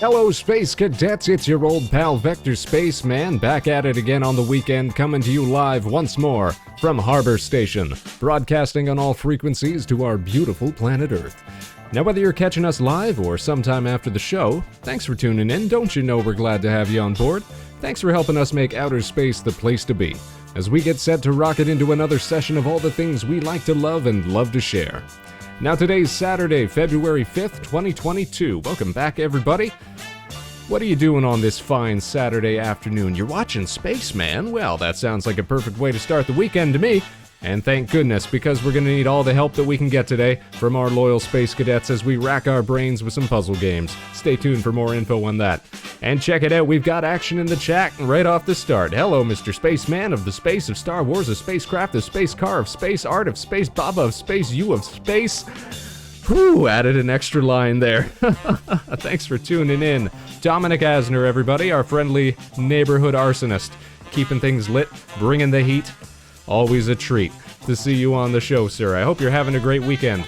Hello, Space Cadets, it's your old pal Vector Spaceman, back at it again on the weekend, coming to you live once more from Harbor Station, broadcasting on all frequencies to our beautiful planet Earth. Now, whether you're catching us live or sometime after the show, thanks for tuning in. Don't you know we're glad to have you on board? Thanks for helping us make outer space the place to be, as we get set to rocket into another session of all the things we like to love and love to share. Now, today's Saturday, February 5th, 2022. Welcome back, everybody. What are you doing on this fine Saturday afternoon? You're watching Spaceman? Well, that sounds like a perfect way to start the weekend to me. And thank goodness, because we're going to need all the help that we can get today from our loyal Space Cadets as we rack our brains with some puzzle games. Stay tuned for more info on that. And check it out, we've got action in the chat right off the start. Hello, Mr. Spaceman of the space of Star Wars, of spacecraft, of space car, of space art, of space Baba, of space you, of space... Whew, added an extra line there. Thanks for tuning in. Dominic Asner, everybody, our friendly neighborhood arsonist. Keeping things lit, bringing the heat. Always a treat to see you on the show, sir. I hope you're having a great weekend.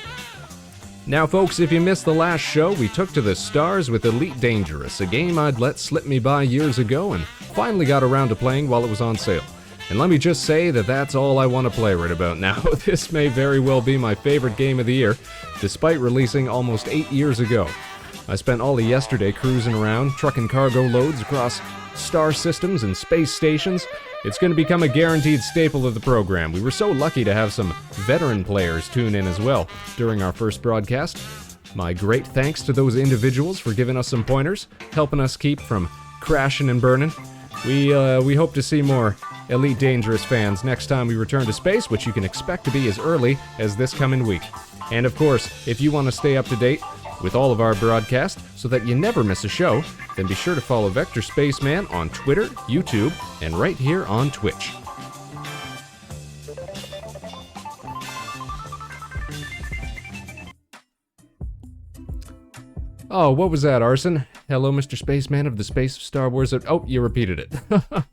Now, folks, if you missed the last show, we took to the stars with Elite Dangerous, a game I'd let slip me by years ago and finally got around to playing while it was on sale. And let me just say that that's all I want to play right about now. This may very well be my favorite game of the year, despite releasing almost 8 years ago. I spent all of yesterday cruising around, trucking cargo loads across star systems and space stations. It's going to become a guaranteed staple of the program. We were so lucky to have some veteran players tune in as well during our first broadcast. My great thanks to those individuals for giving us some pointers, helping us keep from crashing and burning. We hope to see more Elite Dangerous fans next time we return to space, which you can expect to be as early as this coming week. And of course, if you want to stay up to date with all of our broadcasts so that you never miss a show, then be sure to follow Vector Spaceman on Twitter, YouTube, and right here on Twitch. Oh, what was that, Arson? Hello, Mr. Spaceman of the space of Star Wars. Oh, you repeated it.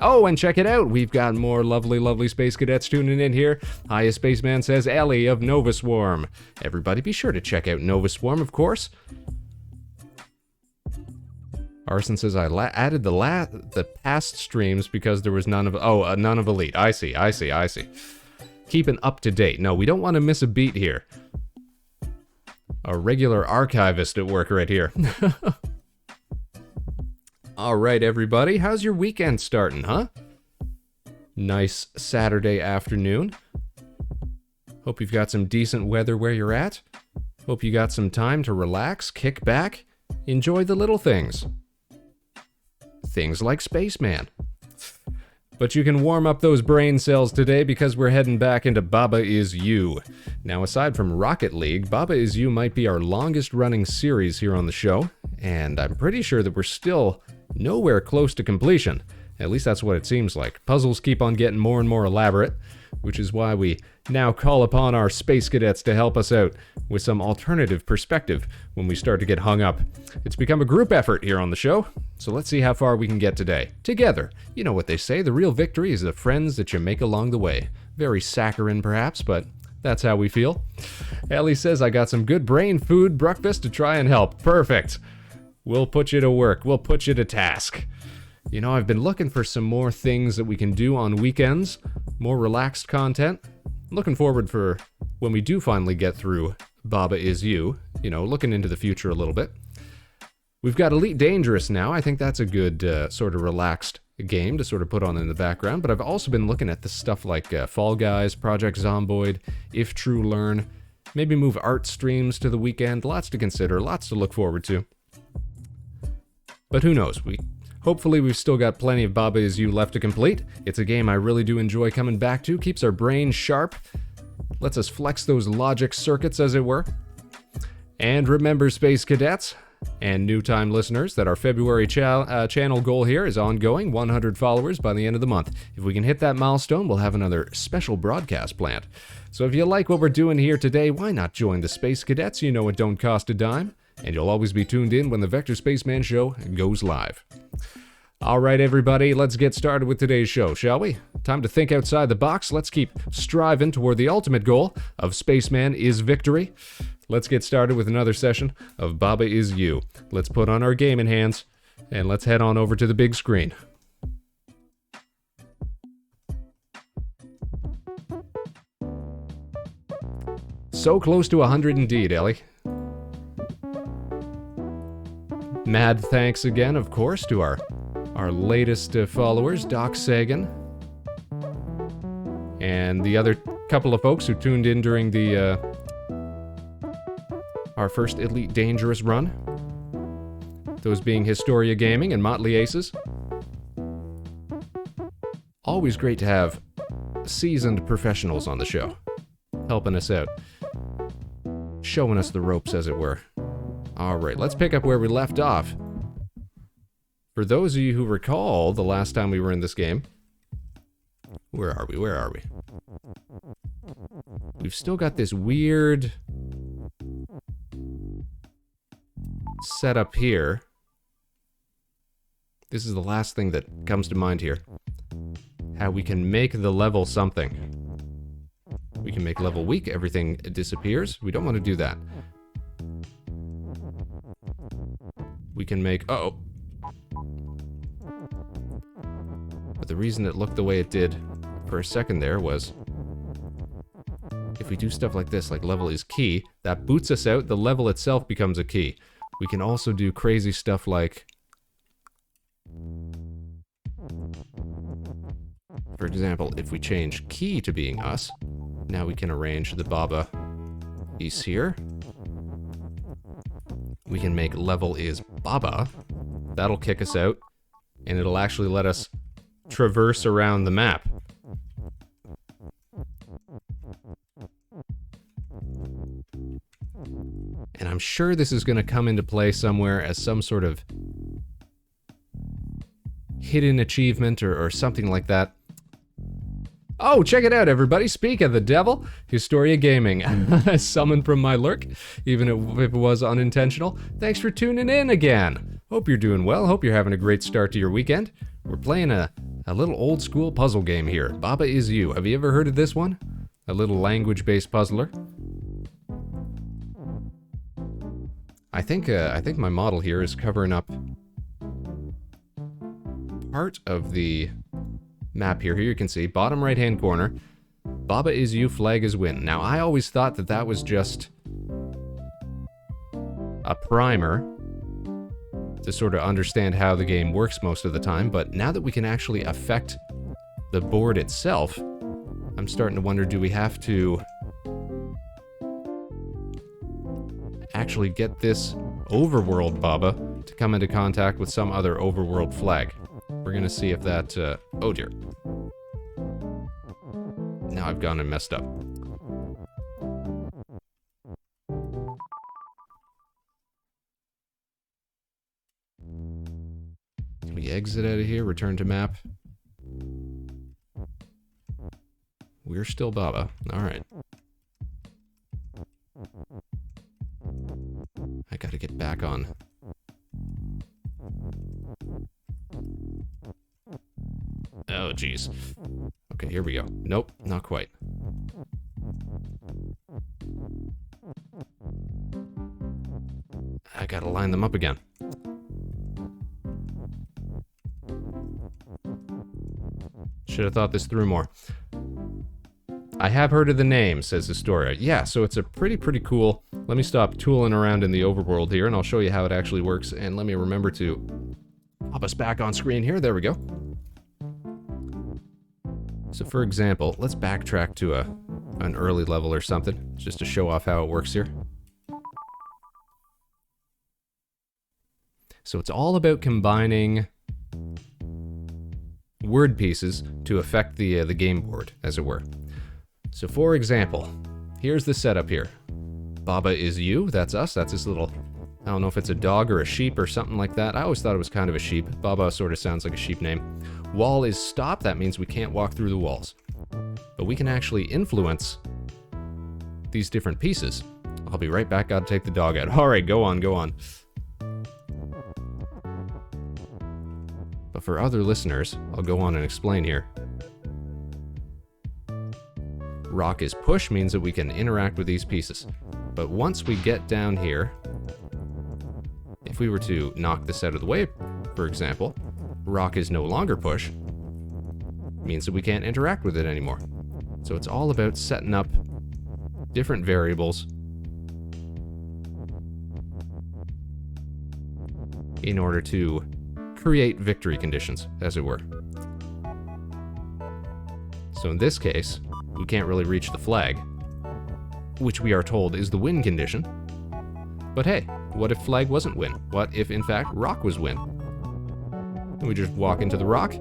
Oh, and check it out, we've got more lovely Space Cadets tuning in here. Highest Spaceman says Ellie of Nova Swarm. Everybody be sure to check out Nova Swarm, of course. Arson says I added the past streams because there was none of... Oh, none of Elite. I see. Keeping up to date. No, we don't want to miss a beat here. A regular archivist at work right here. Alright, everybody, how's your weekend starting, huh? Nice Saturday afternoon. Hope you've got some decent weather where you're at. Hope you got some time to relax, kick back, enjoy the little things. Things like Spaceman. But you can warm up those brain cells today because we're heading back into Baba Is You. Now, aside from Rocket League, Baba Is You might be our longest running series here on the show, and I'm pretty sure that we're still nowhere close to completion. At least that's what it seems like. Puzzles keep on getting more and more elaborate, which is why we now call upon our Space Cadets to help us out with some alternative perspective when we start to get hung up. It's become a group effort here on the show, so let's see how far we can get today. Together. You know what they say, the real victory is the friends that you make along the way. Very saccharine perhaps, but that's how we feel. Ellie says, I got some good brain food breakfast to try and help. Perfect. We'll put you to work. We'll put you to task. You know, I've been looking for some more things that we can do on weekends, more relaxed content. Looking forward for when we do finally get through Baba Is You, you know, looking into the future a little bit. We've got Elite Dangerous now. I think that's a good sort of relaxed game to sort of put on in the background, but I've also been looking at the stuff like Fall Guys, Project Zomboid, If True Learn, maybe move art streams to the weekend. Lots to consider, lots to look forward to. But who knows, hopefully we've still got plenty of Baba Is You left to complete. It's a game I really do enjoy coming back to, keeps our brains sharp, lets us flex those logic circuits as it were. And remember, Space Cadets and new time listeners, that our February channel goal here is ongoing, 100 followers by the end of the month. If we can hit that milestone, we'll have another special broadcast planned. So if you like what we're doing here today, why not join the Space Cadets? You know it don't cost a dime. And you'll always be tuned in when the Vector Spaceman show goes live. Alright everybody, let's get started with today's show, shall we? Time to think outside the box. Let's keep striving toward the ultimate goal of Spaceman is victory. let's get started with another session of Baba Is You. Let's put on our gaming hands, and let's head on over to the big screen. So close to 100 indeed, Ellie. Mad thanks again, of course, to our latest followers, Doc Sagan, and the other couple of folks who tuned in during the our first Elite Dangerous run. Those being Historia Gaming and Motley Aces. Always great to have seasoned professionals on the show, helping us out, showing us the ropes, as it were. Alright, let's pick up where we left off. For those of you who recall the last time we were in this game, where are we? We've still got this weird setup here. This is the last thing that comes to mind here. How we can make the level something. We can make level weak, everything disappears. We don't want to do that. We can make... Uh-oh. But the reason it looked the way it did for a second there was... if we do stuff like this, like level is key, that boots us out, the level itself becomes a key. We can also do crazy stuff like... for example, if we change key to being us, now we can arrange the Baba is here. We can make level is Baba. That'll kick us out, and it'll actually let us traverse around the map. And I'm sure this is going to come into play somewhere as some sort of hidden achievement or something like that. Oh, check it out, everybody. Speak of the devil, Historia Gaming. Summoned from my lurk, even if it was unintentional. Thanks for tuning in again. Hope you're doing well. Hope you're having a great start to your weekend. We're playing a little old school puzzle game here. Baba Is You. Have you ever heard of this one? A little language-based puzzler. I think my model here is covering up part of the map here. Here you can see, bottom right-hand corner, Baba Is You, flag is win. Now, I always thought that that was just a primer to sort of understand how the game works most of the time, but now that we can actually affect the board itself, I'm starting to wonder, do we have to actually get this overworld Baba to come into contact with some other overworld flag? We're gonna see if that, oh dear. Now I've gone and messed up. Can we exit out of here, return to map? We're still Baba, alright. I gotta get back on. Oh, jeez. Okay, here we go. Nope, not quite. I gotta line them up again. Should have thought this through more. I have heard of the name, says Historia. Yeah, so it's a pretty cool... Let me stop tooling around in the overworld here, and I'll show you how it actually works. And let me remember to pop us back on screen here. There we go. So for example, let's backtrack to an early level or something, just to show off how it works here. So it's all about combining word pieces to affect the game board, as it were. So for example, here's the setup here. Baba Is You, that's us, that's this little, I don't know if it's a dog or a sheep or something like that. I always thought it was kind of a sheep. Baba sort of sounds like a sheep name. Wall is stop, that means we can't walk through the walls. But we can actually influence these different pieces. I'll be right back, gotta take the dog out. Alright, go on, go on. But for other listeners, I'll go on and explain here. Rock is push means that we can interact with these pieces. But once we get down here, if we were to knock this out of the way, for example, rock is no longer push, means that we can't interact with it anymore. So it's all about setting up different variables in order to create victory conditions, as it were. So in this case, we can't really reach the flag, which we are told is the win condition. But hey, what if flag wasn't win? What if, in fact, rock was win? And we just walk into the rock,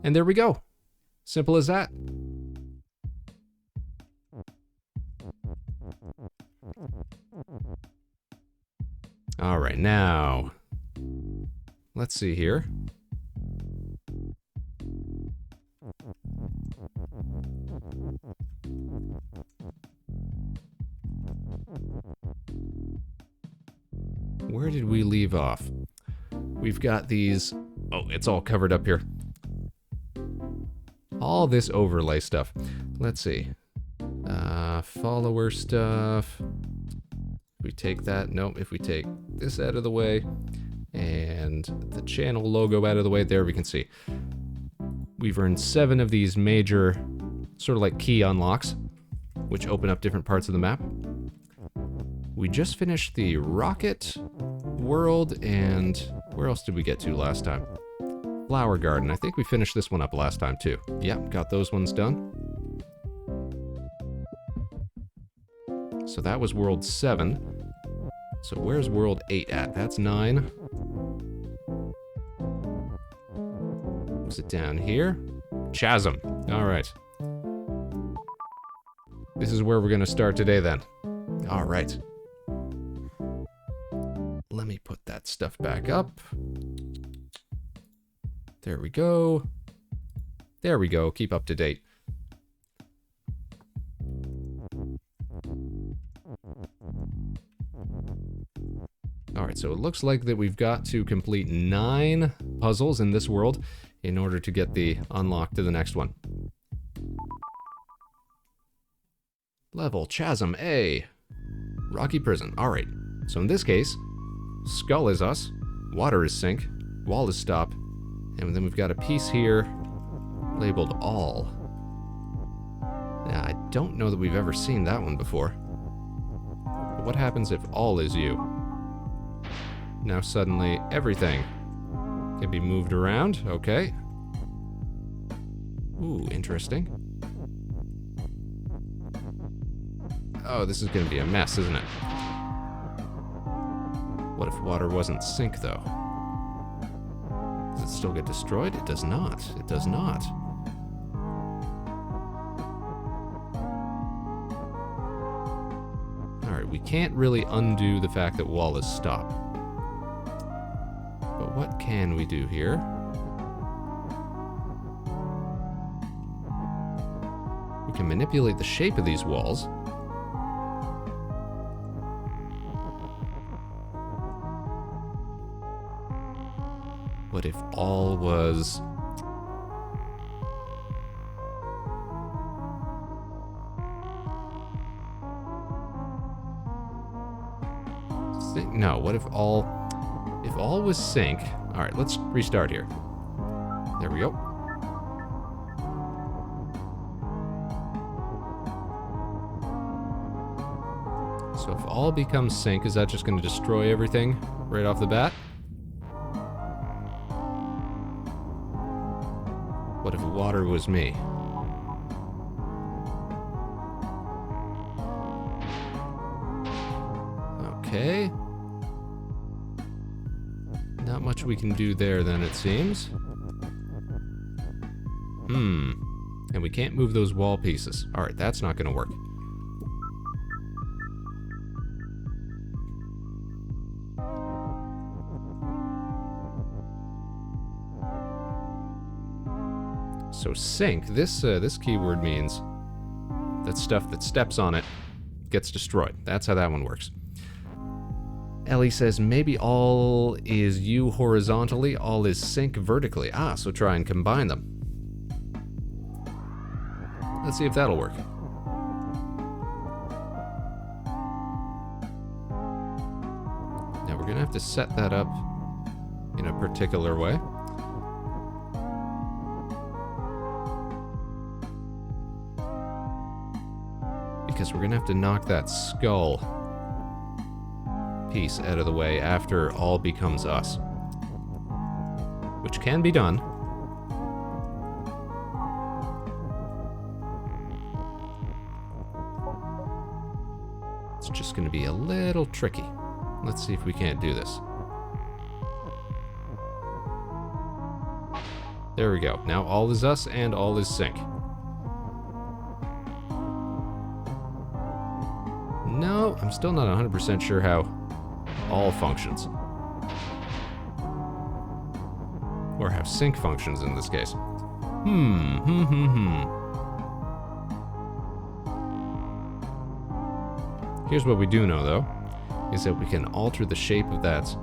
and there we go. Simple as that. All right, now, let's see here. Where did we leave off? We've got these... Oh, it's all covered up here. All this overlay stuff. Let's see. Follower stuff. If we take that, nope. If we take this out of the way and the channel logo out of the way, there we can see. We've earned 7 of these major sort of like key unlocks, which open up different parts of the map. We just finished the rocket world, and where else did we get to last time? Flower garden. I think we finished this one up last time too. Yep, got those ones done. So that was world 7. So where's world 8 at? That's 9. Was it down here? Chasm. All right. This is where we're going to start today then. All right. Let me put that stuff back up. There we go. There we go. Keep up to date. All right, so it looks like that we've got to complete 9 puzzles in this world in order to get the unlock to the next one. Level Chasm A. Rocky Prison. All right. So in this case, skull is us, water is sink, wall is stop, and then we've got a piece here labeled all. Now, I don't know that we've ever seen that one before. But what happens if all is you? Now suddenly everything can be moved around. Okay. Ooh, interesting. Oh, this is going to be a mess, isn't it? What if water wasn't sink, though? Does it still get destroyed? It does not. It does not. Alright, we can't really undo the fact that wall is stop. But what can we do here? We can manipulate the shape of these walls. What if all was... Sink? No, what if all... If all was sink... Alright, let's restart here. There we go. So if all becomes sink, is that just going to destroy everything right off the bat? What if water was me? Okay. Not much we can do there then, it seems. And we can't move those wall pieces. Alright, that's not gonna work. So sink, this keyword means that stuff that steps on it gets destroyed. That's how that one works. Ellie says maybe all is you horizontally, all is sink vertically. Ah, so try and combine them. Let's see if that'll work. have to set that up in a particular way. Because we're gonna have to knock that skull piece out of the way after all becomes us. Which can be done. It's just gonna be a little tricky. Let's see if we can't do this. There we go. Now all is us and all is sync. No, I'm still not 100% sure how all functions. Or how sync functions in this case. Here's what we do know, though, is that we can alter the shape of that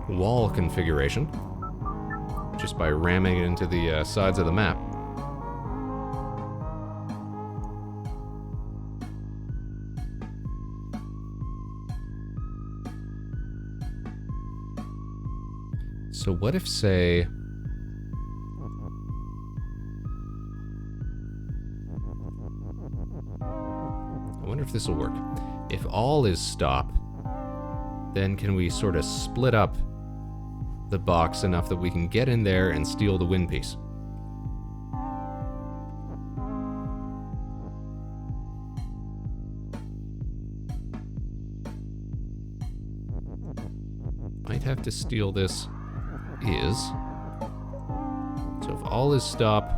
wall configuration just by ramming it into the sides of the map. So what if, say, I wonder if this will work. If all is stop, then can we sort of split up the box enough that we can get in there and steal the win piece? Might have to steal this is. So if all is stop,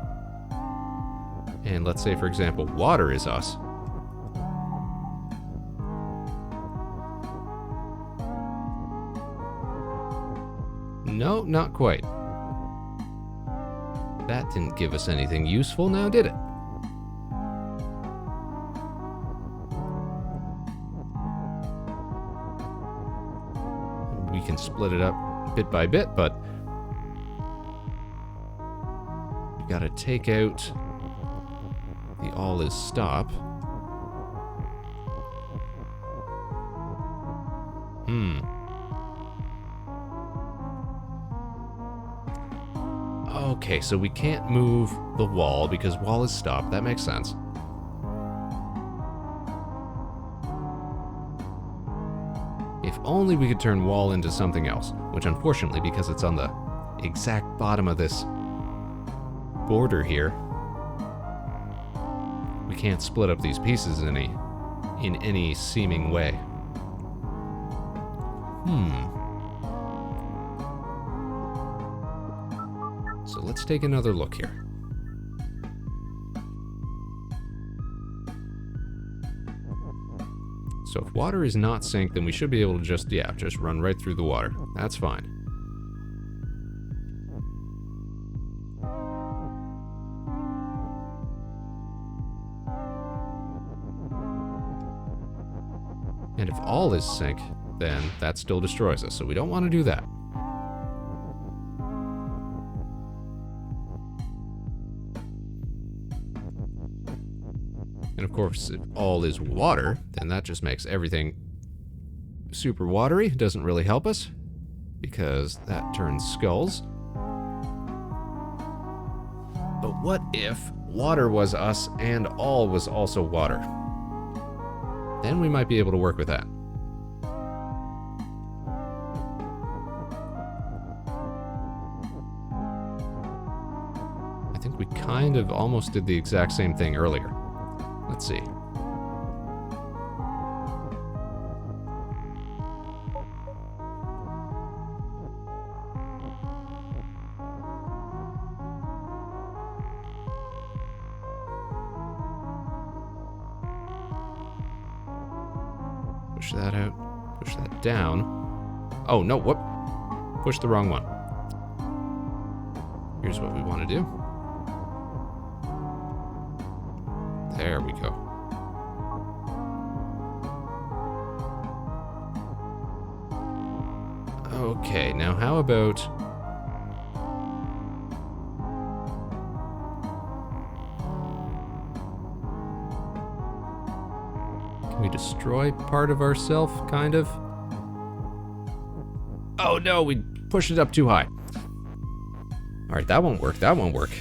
and let's say, for example, water is us. No, not quite. That didn't give us anything useful now, did it? We can split it up bit by bit, but we gotta take out the all is stop. Okay, so we can't move the wall because wall is stop. That makes sense. If only we could turn wall into something else, which unfortunately, because it's on the exact bottom of this border here, we can't split up these pieces in any seeming way. So let's take another look here. So if water is not synced, then we should be able to just run right through the water. That's fine. And if all is sync, then that still destroys us, so we don't want to do that. And of course, if all is water, then that just makes everything super watery. It doesn't really help us, because that turns skulls. But what if water was us and all was also water? Then we might be able to work with that. I think we kind of almost did the exact same thing earlier. Let's see. Push that out. Push that down. Oh, no, whoop. Push the wrong one. Here's what we want to do. There we go. Okay, now how about... Can we destroy part of ourself, kind of? Oh no, we pushed it up too high. Alright, that won't work. That won't work.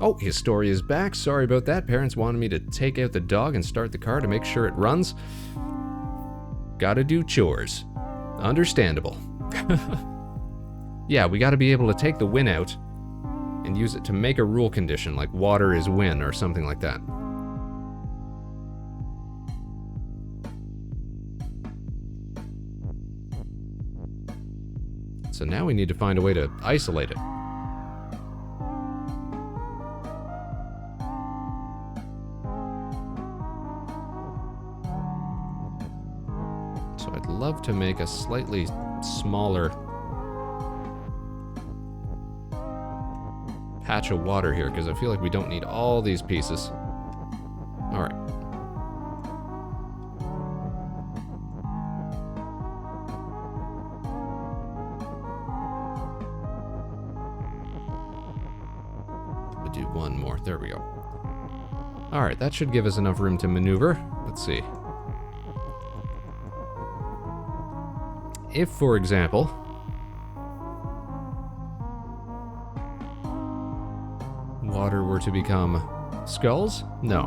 Oh, his story is back. Sorry about that. Parents wanted me to take out the dog and start the car to make sure it runs. Gotta do chores. Understandable. Yeah, we gotta be able to take the win out and use it to make a rule condition, like water is win or something like that. So now we need to find a way to isolate it. So I'd love to make a slightly smaller patch of water here, because I feel like we don't need all these pieces. Alright. We'll do one more. There we go. Alright, that should give us enough room to maneuver. Let's see. If, for example, water were to become skulls? No.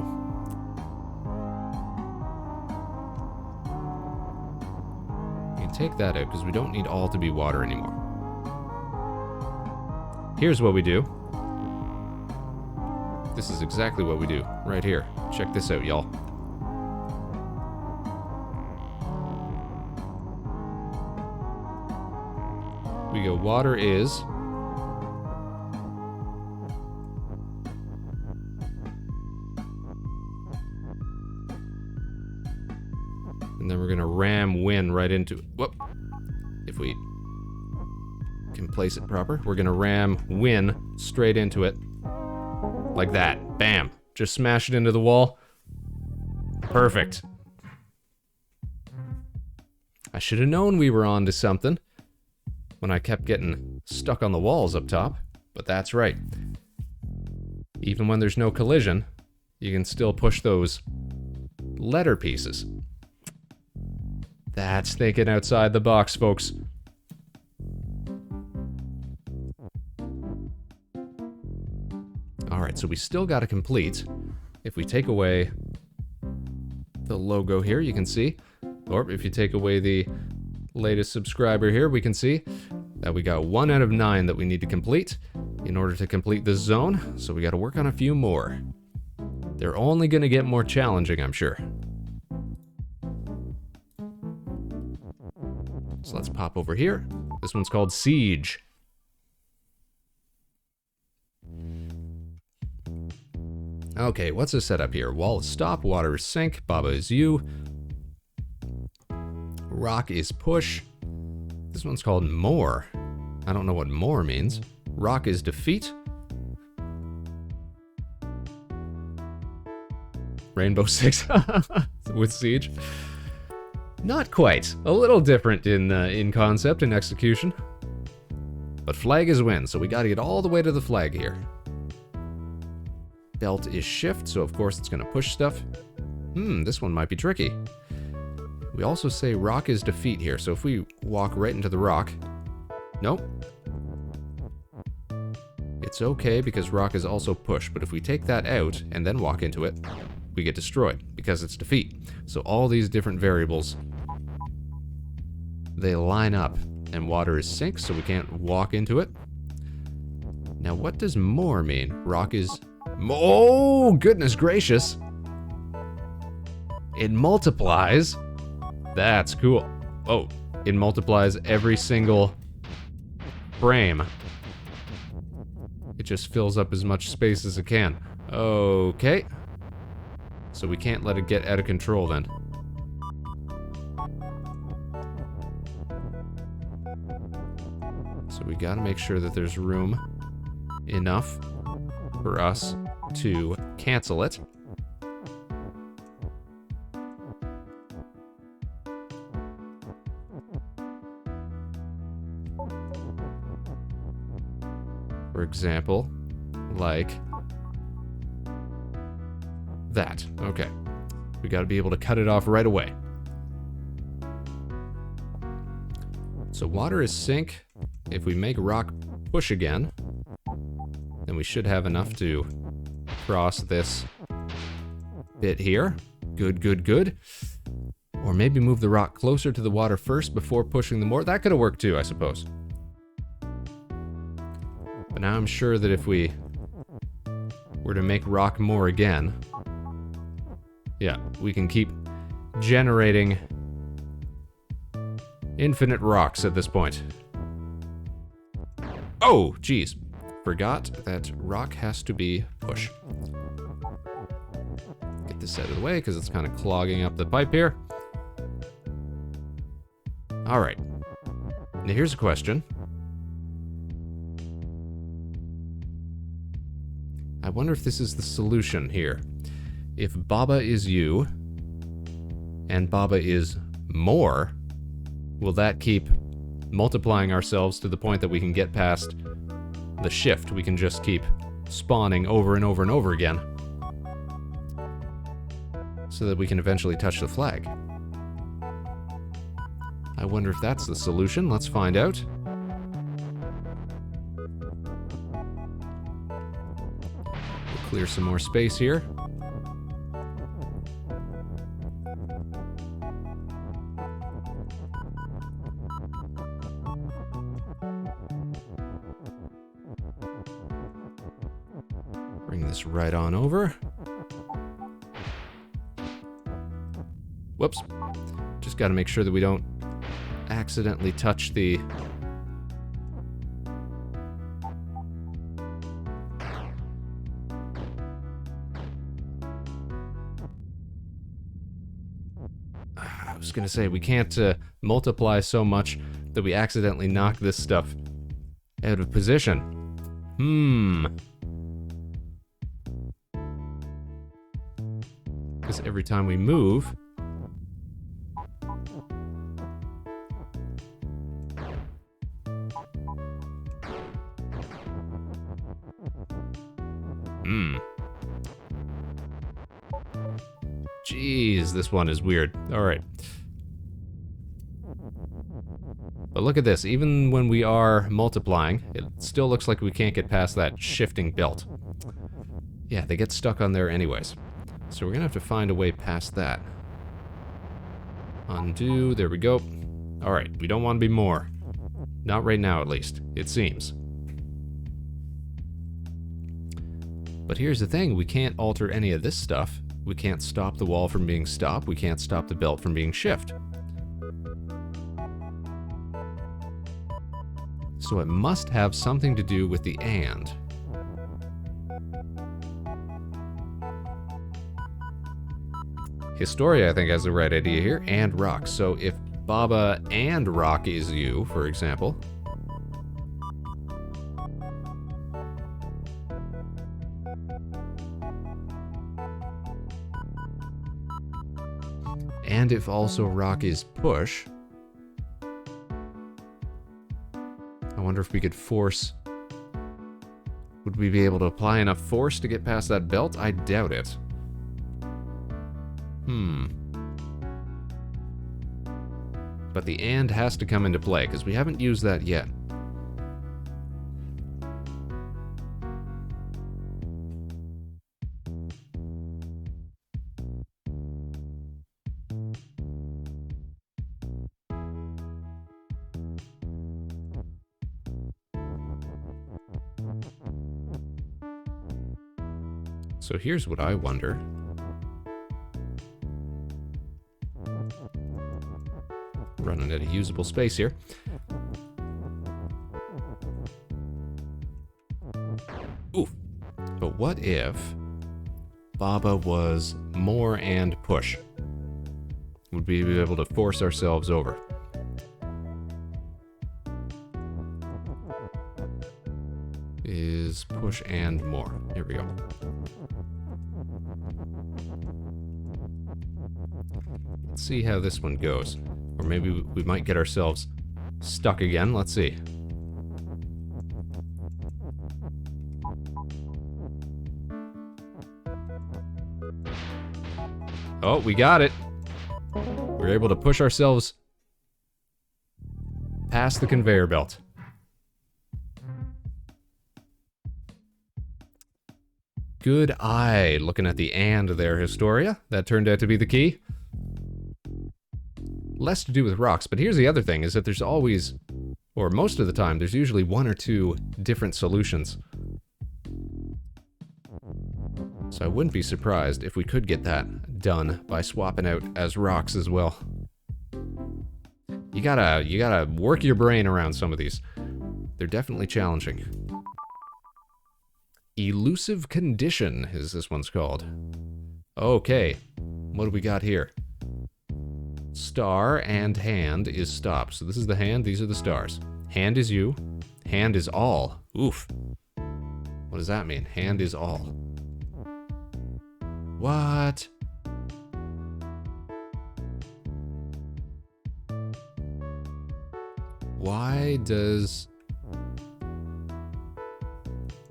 You can take that out because we don't need all to be water anymore. Here's what we do. This is exactly what we do right here. Check this out, y'all. We go, water is and then we're gonna ram win right into it. Whoop. If we can place it proper, we're gonna ram win straight into it. Like that. Bam. Just smash it into the wall. Perfect. I should have known we were on to something when I kept getting stuck on the walls up top, but that's right. Even when there's no collision, you can still push those letter pieces. That's thinking outside the box, folks. Alright, so we still got to complete. If we take away the logo here, you can see, or if you take away the latest subscriber here, we can see that we got 1 out of 9 that we need to complete in order to complete this zone, so we got to work on a few more. They're only going to get more challenging, I'm sure. So let's pop over here. This one's called Siege. Okay, what's the setup here? Wall is stop, water is sink, Baba is you. Rock is push. This one's called more. I don't know what more means. Rock is defeat. Rainbow Six with Siege. Not quite. A little different in concept and execution. But flag is win, so we gotta get all the way to the flag here. Belt is shift, so of course it's gonna push stuff. This one might be tricky. We also say rock is defeat here, so if we walk right into the rock... Nope. It's okay because rock is also push, but if we take that out and then walk into it, we get destroyed because it's defeat. So all these different variables, they line up, and water is sink, so we can't walk into it. Now what does more mean? Rock is... Oh, goodness gracious! It multiplies. That's cool. Oh, it multiplies every single frame. It just fills up as much space as it can. Okay. So we can't let it get out of control then. So we gotta make sure that there's room enough for us to cancel it. For example, like that. Okay. We got to be able to cut it off right away. So water is sink. If we make rock push again, then we should have enough to cross this bit here. Good, good, good. Or maybe move the rock closer to the water first before pushing the more. That could have worked too, I suppose. But now I'm sure that if we were to make rock more again, yeah, we can keep generating infinite rocks at this point. Oh, geez. Forgot that rock has to be push. Get this out of the way because it's kind of clogging up the pipe here. All right. Now here's a question. I wonder if this is the solution here. If Baba is you and Baba is more, will that keep multiplying ourselves to the point that we can get past the shift? We can just keep spawning over and over and over again so that we can eventually touch the flag. I wonder if that's the solution. Let's find out. We'll clear some more space here. Bring this right on over. Whoops. Just got to make sure that we don't accidentally touch the... I was going to say, we can't multiply so much that we accidentally knock this stuff out of position. Because every time we move... Jeez, this one is weird. Alright. But look at this. Even when we are multiplying, it still looks like we can't get past that shifting belt. Yeah, they get stuck on there anyways. So we're gonna have to find a way past that. Undo, there we go. Alright, we don't want to be more. Not right now, at least. It seems. But here's the thing, we can't alter any of this stuff. We can't stop the wall from being stopped. We can't stop the belt from being shift. So it must have something to do with the and. Historia, I think, has the right idea here. And rock. So if Baba and rock is you, for example... And if also rock is push, I wonder if we could force... Would we be able to apply enough force to get past that belt? I doubt it. But the and has to come into play, because we haven't used that yet. So here's what I wonder. Running out of usable space here. Oof. But what if Baba was more and push? Would we be able to force ourselves over? Is push and more. Here we go. Let's see how this one goes. Or maybe we might get ourselves stuck again. Let's see. Oh, we got it. We're able to push ourselves past the conveyor belt. Good eye. Looking at the and there, Historia. That turned out to be the key. Less to do with rocks, but here's the other thing, is that there's always, or most of the time, there's usually one or two different solutions. So I wouldn't be surprised if we could get that done by swapping out as rocks as well. You gotta work your brain around some of these. They're definitely challenging. Elusive Condition is this one's called. Okay, what do we got here? Star and hand is stop. So this is the hand, these are the stars. Hand is you, hand is all. Oof. What does that mean? Hand is all. What? Why does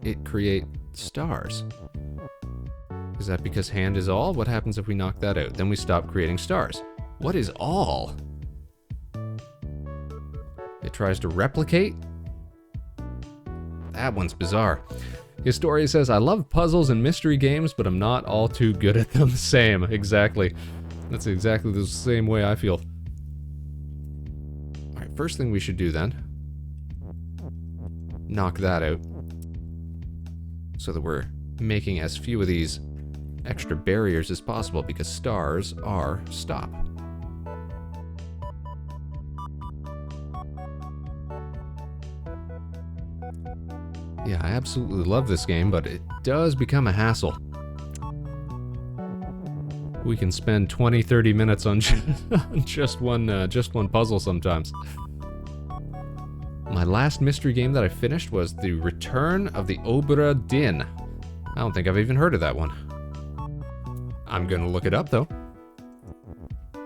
it create stars? Is that because hand is all? What happens if we knock that out? Then we stop creating stars. What is all? It tries to replicate? That one's bizarre. Historia says, I love puzzles and mystery games, but I'm not all too good at them. Same, exactly. That's exactly the same way I feel. Alright, first thing we should do then. Knock that out. So that we're making as few of these extra barriers as possible, because stars are stop. Yeah, I absolutely love this game, but it does become a hassle. We can spend 20-30 minutes on just one puzzle sometimes. My last mystery game that I finished was The Return of the Obra Dinn. I don't think I've even heard of that one. I'm gonna look it up though.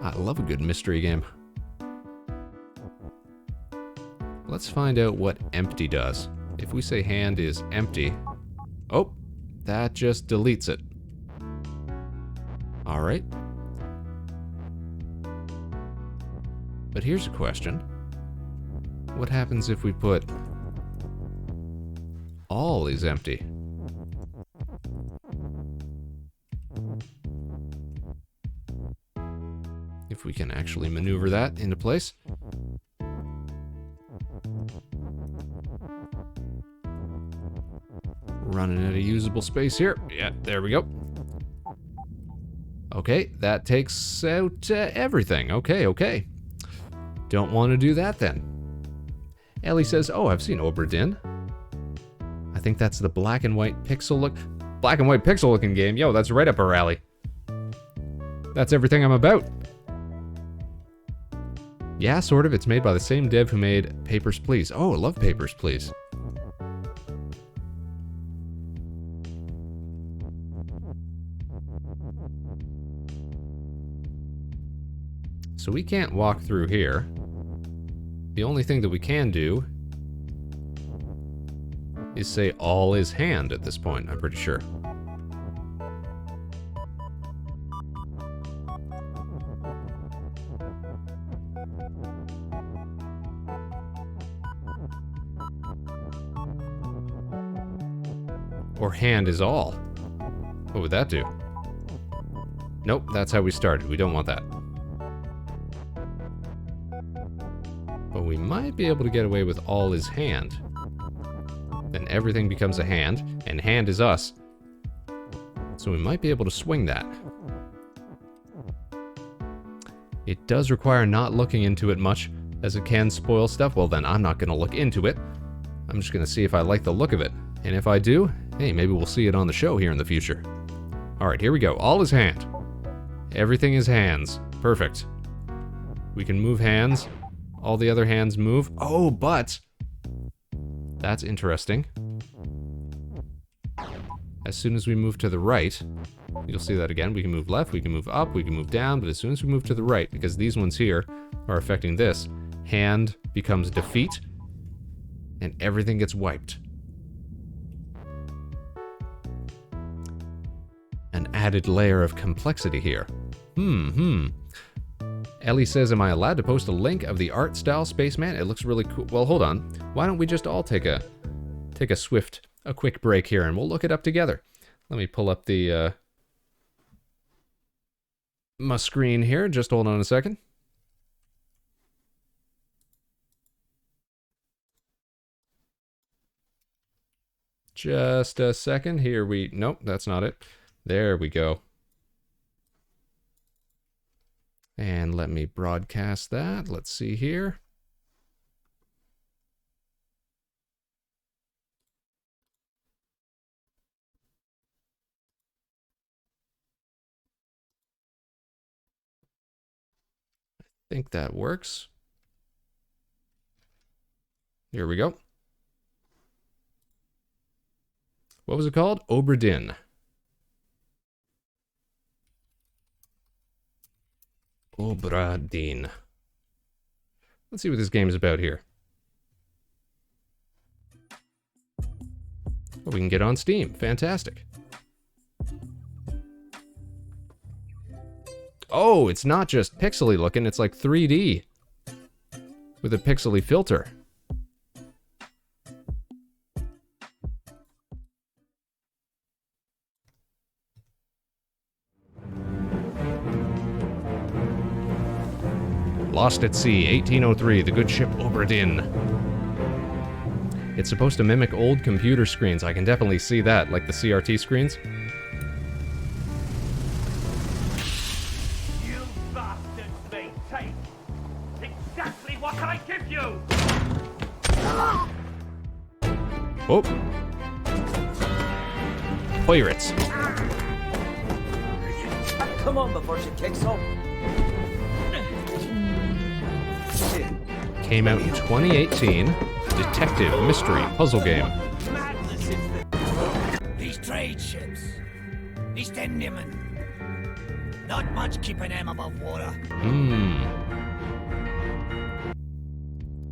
I love a good mystery game. Let's find out what empty does. If we say hand is empty, oh, that just deletes it. All right. But here's a question. What happens if we put all is empty? If we can actually maneuver that into place. Running out of usable space here. Yeah, there we go. Okay, that takes out everything. Okay. Don't want to do that then. Ellie says, oh, I've seen Obra Dinn. I think that's the black and white pixel looking game. Yo, that's right up our alley. That's everything I'm about. Yeah, sort of. It's made by the same dev who made Papers, Please. Oh, I love Papers, Please. So we can't walk through here. The only thing that we can do is say all is hand at this point, I'm pretty sure. Or hand is all. What would that do? Nope, that's how we started. We don't want that. But we might be able to get away with all is hand. Then everything becomes a hand, and hand is us. So we might be able to swing that. It does require not looking into it much, as it can spoil stuff. Well then, I'm not going to look into it. I'm just going to see if I like the look of it. And if I do, hey, maybe we'll see it on the show here in the future. Alright, here we go. All is hand. Everything is hands. Perfect. We can move hands. All the other hands move. Oh, but that's interesting. As soon as we move to the right, you'll see that again. We can move left, we can move up, we can move down, but as soon as we move to the right, because these ones here are affecting this, hand becomes defeat, and everything gets wiped. An added layer of complexity here. Ellie says, am I allowed to post a link of the art style Spaceman? It looks really cool. Well, hold on. Why don't we just all take a quick break here and we'll look it up together. Let me pull up the my screen here. Just hold on a second. Just a second. Here we... Nope, that's not it. There we go. And let me broadcast that. Let's see here. I think that works. Here we go. What was it called? Obra Dinn. Obra Dinn. Let's see what this game is about here. Oh, we can get on Steam. Fantastic. Oh, it's not just pixely looking, it's like 3D with a pixely filter. Lost at Sea, 1803, the good ship Obra Dinn. It's supposed to mimic old computer screens. I can definitely see that, like the CRT screens. You bastards may take exactly what I give you! Oh. Pirates. Come on before she kicks off. Came out in 2018. Detective mystery puzzle game. These trade ships, these Tendimen, not much keeping them above water.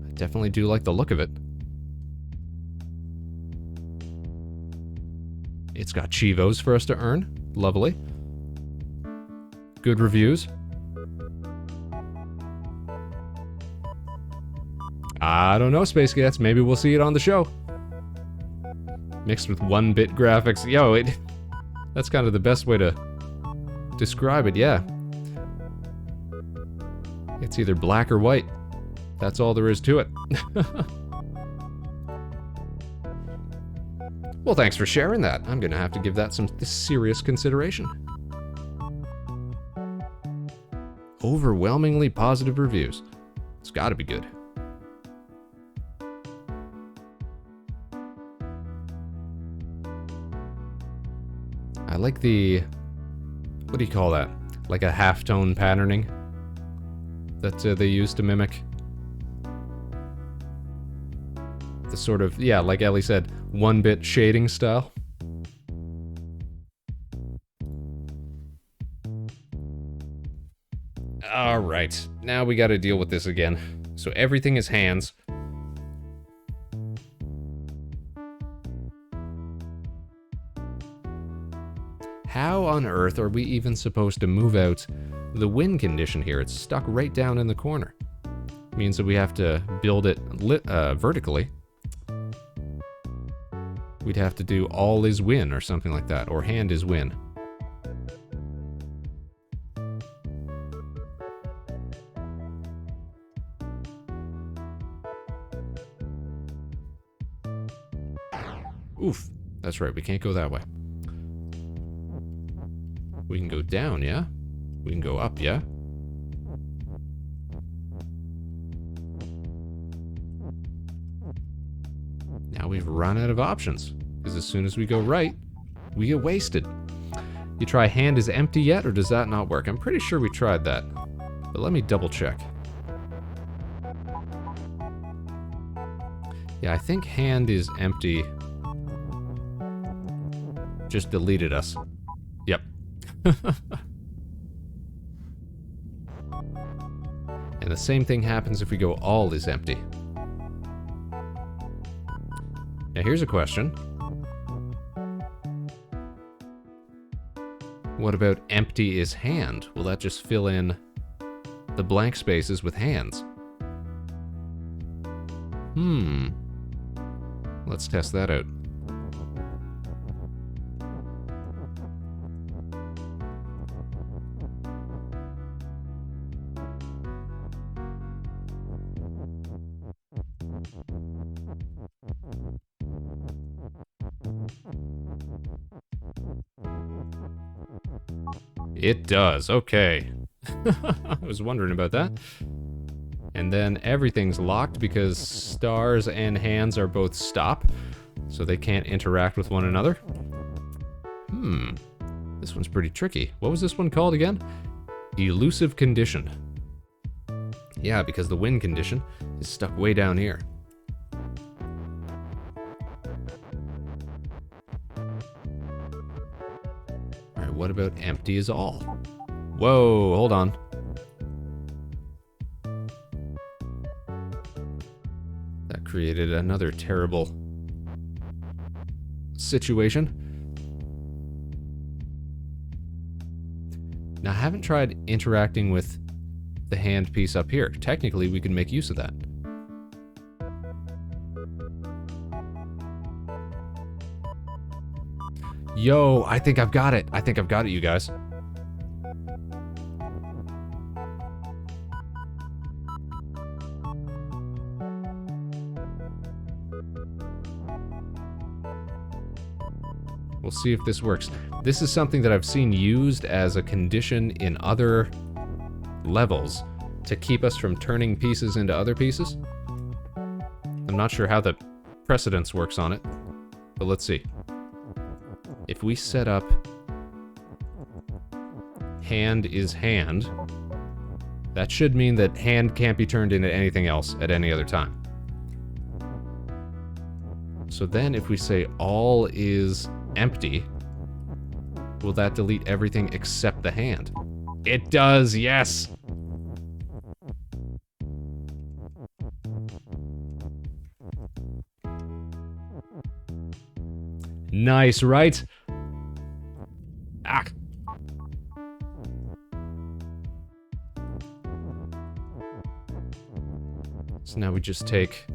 I definitely do like the look of it. It's got Chivos for us to earn. Lovely. Good reviews. I don't know, Space Cadets. Maybe we'll see it on the show. Mixed with 1-bit graphics. Yo, that's kind of the best way to describe it, yeah. It's either black or white. That's all there is to it. Well, thanks for sharing that. I'm gonna have to give that some serious consideration. Overwhelmingly positive reviews. It's gotta be good. I like the... what do you call that? Like a halftone patterning that they use to mimic the sort of, yeah, like Ellie said, 1-bit shading style. Alright, now we gotta deal with this again. So everything is hands. How on earth are we even supposed to move out the win condition here? It's stuck right down in the corner. Means that we have to build it vertically. We'd have to do all is win or something like that, or hand is win. Oof, that's right, we can't go that way. We can go down, yeah? We can go up, yeah? Now we've run out of options, because as soon as we go right, we get wasted. You try hand is empty yet, or does that not work? I'm pretty sure we tried that, but let me double check. Yeah, I think hand is empty just deleted us. Yep. And the same thing happens if we go all is empty. Now here's a question. What about empty is hand? Will that just fill in the blank spaces with hands? Let's test that out. It does, okay. I was wondering about that. And then everything's locked because stars and hands are both stop, so they can't interact with one another. This one's pretty tricky. What was this one called again? Elusive condition. Yeah, because the win condition is stuck way down here. Alright, what about empty is all? Whoa, hold on. That created another terrible situation. Now, I haven't tried interacting with the hand piece up here. Technically, we can make use of that. Yo, I think I've got it. I think I've got it, you guys. We'll see if this works. This is something that I've seen used as a condition in other levels to keep us from turning pieces into other pieces. I'm not sure how the precedence works on it, but let's see. If we set up hand is hand, that should mean that hand can't be turned into anything else at any other time. So then if we say all is empty, will that delete everything except the hand? It does, yes! Nice, right? Ah. So now we just take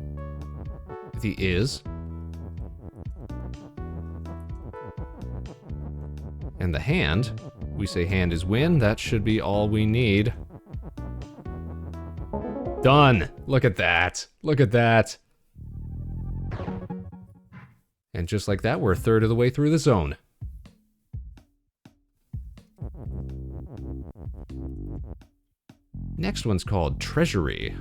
the is and the hand. We say hand is win. That should be all we need. Done. Look at that. Look at that. And just like that, we're a third of the way through the zone. Next one's called Treasury.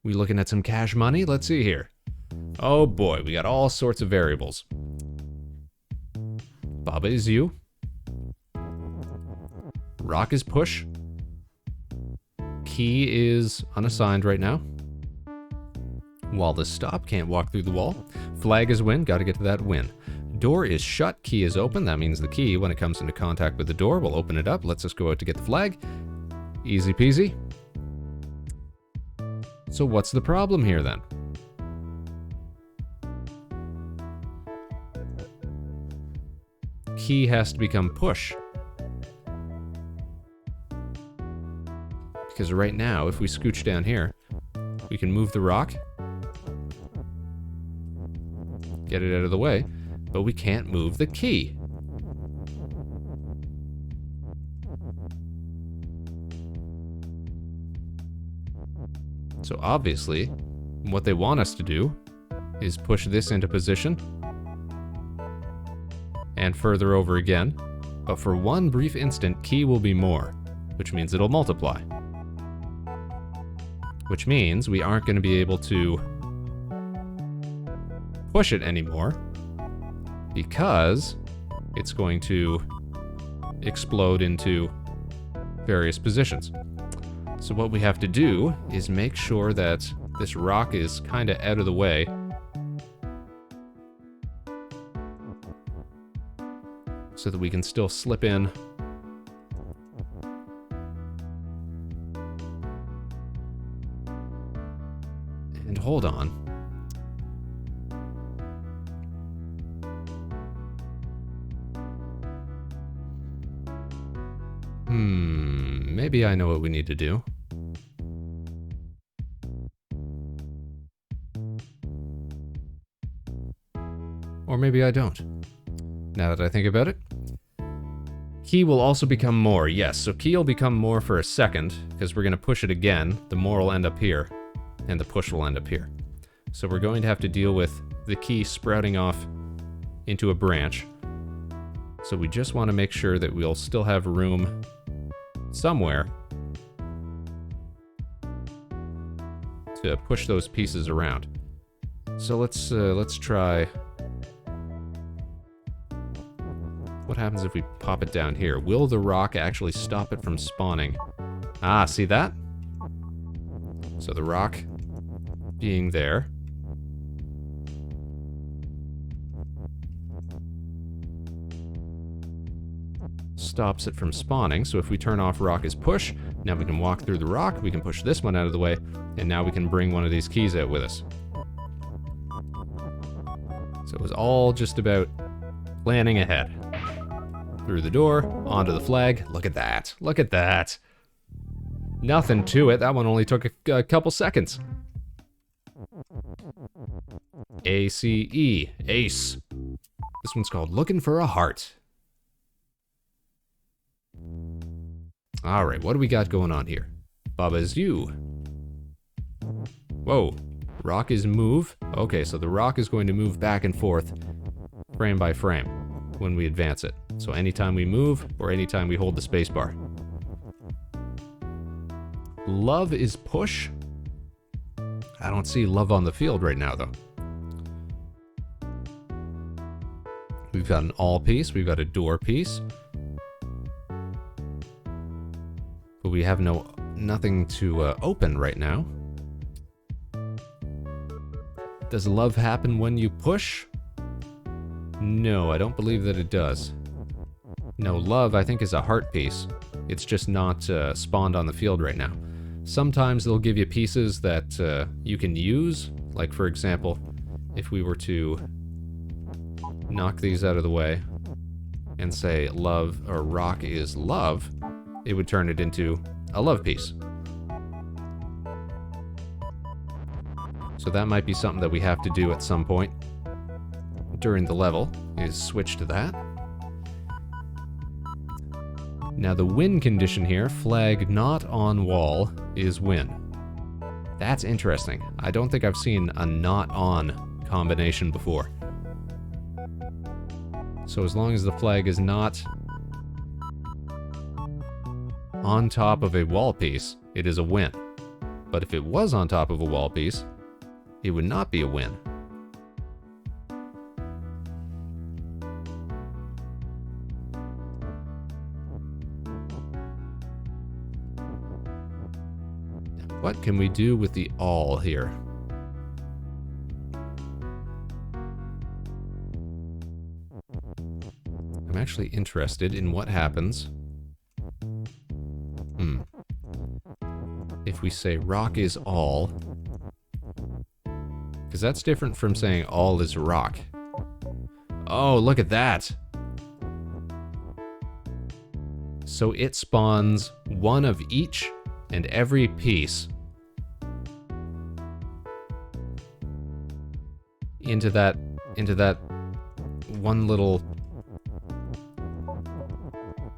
We looking at some cash money? Let's see here. Oh boy, we got all sorts of variables. Baba is you. Rock is push. Key is unassigned right now. While the stop can't walk through the wall. Flag is win, gotta get to that win. Door is shut, key is open. That means the key, when it comes into contact with the door, will open it up. Let's just go out to get the flag. Easy peasy. So what's the problem here then? Key has to become push. Because right now, if we scooch down here, we can move the rock, get it out of the way, but we can't move the key. So obviously, what they want us to do is push this into position and further over again, but for one brief instant, key will be more, which means it'll multiply. Which means we aren't going to be able to push it anymore because it's going to explode into various positions. So what we have to do is make sure that this rock is kind of out of the way so that we can still slip in and hold on. maybe I know what we need to do. Or maybe I don't. Now that I think about it. Key will also become more, yes. So key will become more for a second, because we're going to push it again. The more will end up here, and the push will end up here. So we're going to have to deal with the key sprouting off into a branch. So we just want to make sure that we'll still have room somewhere to push those pieces around. So let's try. What happens if we pop it down here? Will the rock actually stop it from spawning? Ah, see that? So the rock being there. Stops it from spawning, so if we turn off rock as push, now we can walk through the rock, we can push this one out of the way, and now we can bring one of these keys out with us. So it was all just about planning ahead. Through the door, onto the flag. Look at that. Look at that. Nothing to it. That one only took a couple seconds. A-C-E. Ace. This one's called Looking for a Heart. Alright, what do we got going on here? Baba's you. Whoa. Rock is move. Okay, so the rock is going to move back and forth frame by frame when we advance it. So anytime we move or anytime we hold the space bar. Love is push. I don't see love on the field right now though. We've got an all piece, we've got a door piece. But we have nothing to open right now. Does love happen when you push? No, I don't believe that it does. No, love, I think, is a heart piece. It's just not spawned on the field right now. Sometimes they'll give you pieces that you can use. Like, for example, if we were to knock these out of the way and say love or rock is love, it would turn it into a love piece. So that might be something that we have to do at some point during the level, is switch to that. Now the win condition here, flag not on wall, is win. That's interesting. I don't think I've seen a not on combination before. So as long as the flag is not on top of a wall piece, it is a win. But if it was on top of a wall piece, it would not be a win. What can we do with the all here? I'm actually interested in what happens if we say rock is all, because that's different from saying all is rock. Oh, look at that! So it spawns one of each and every piece into that one little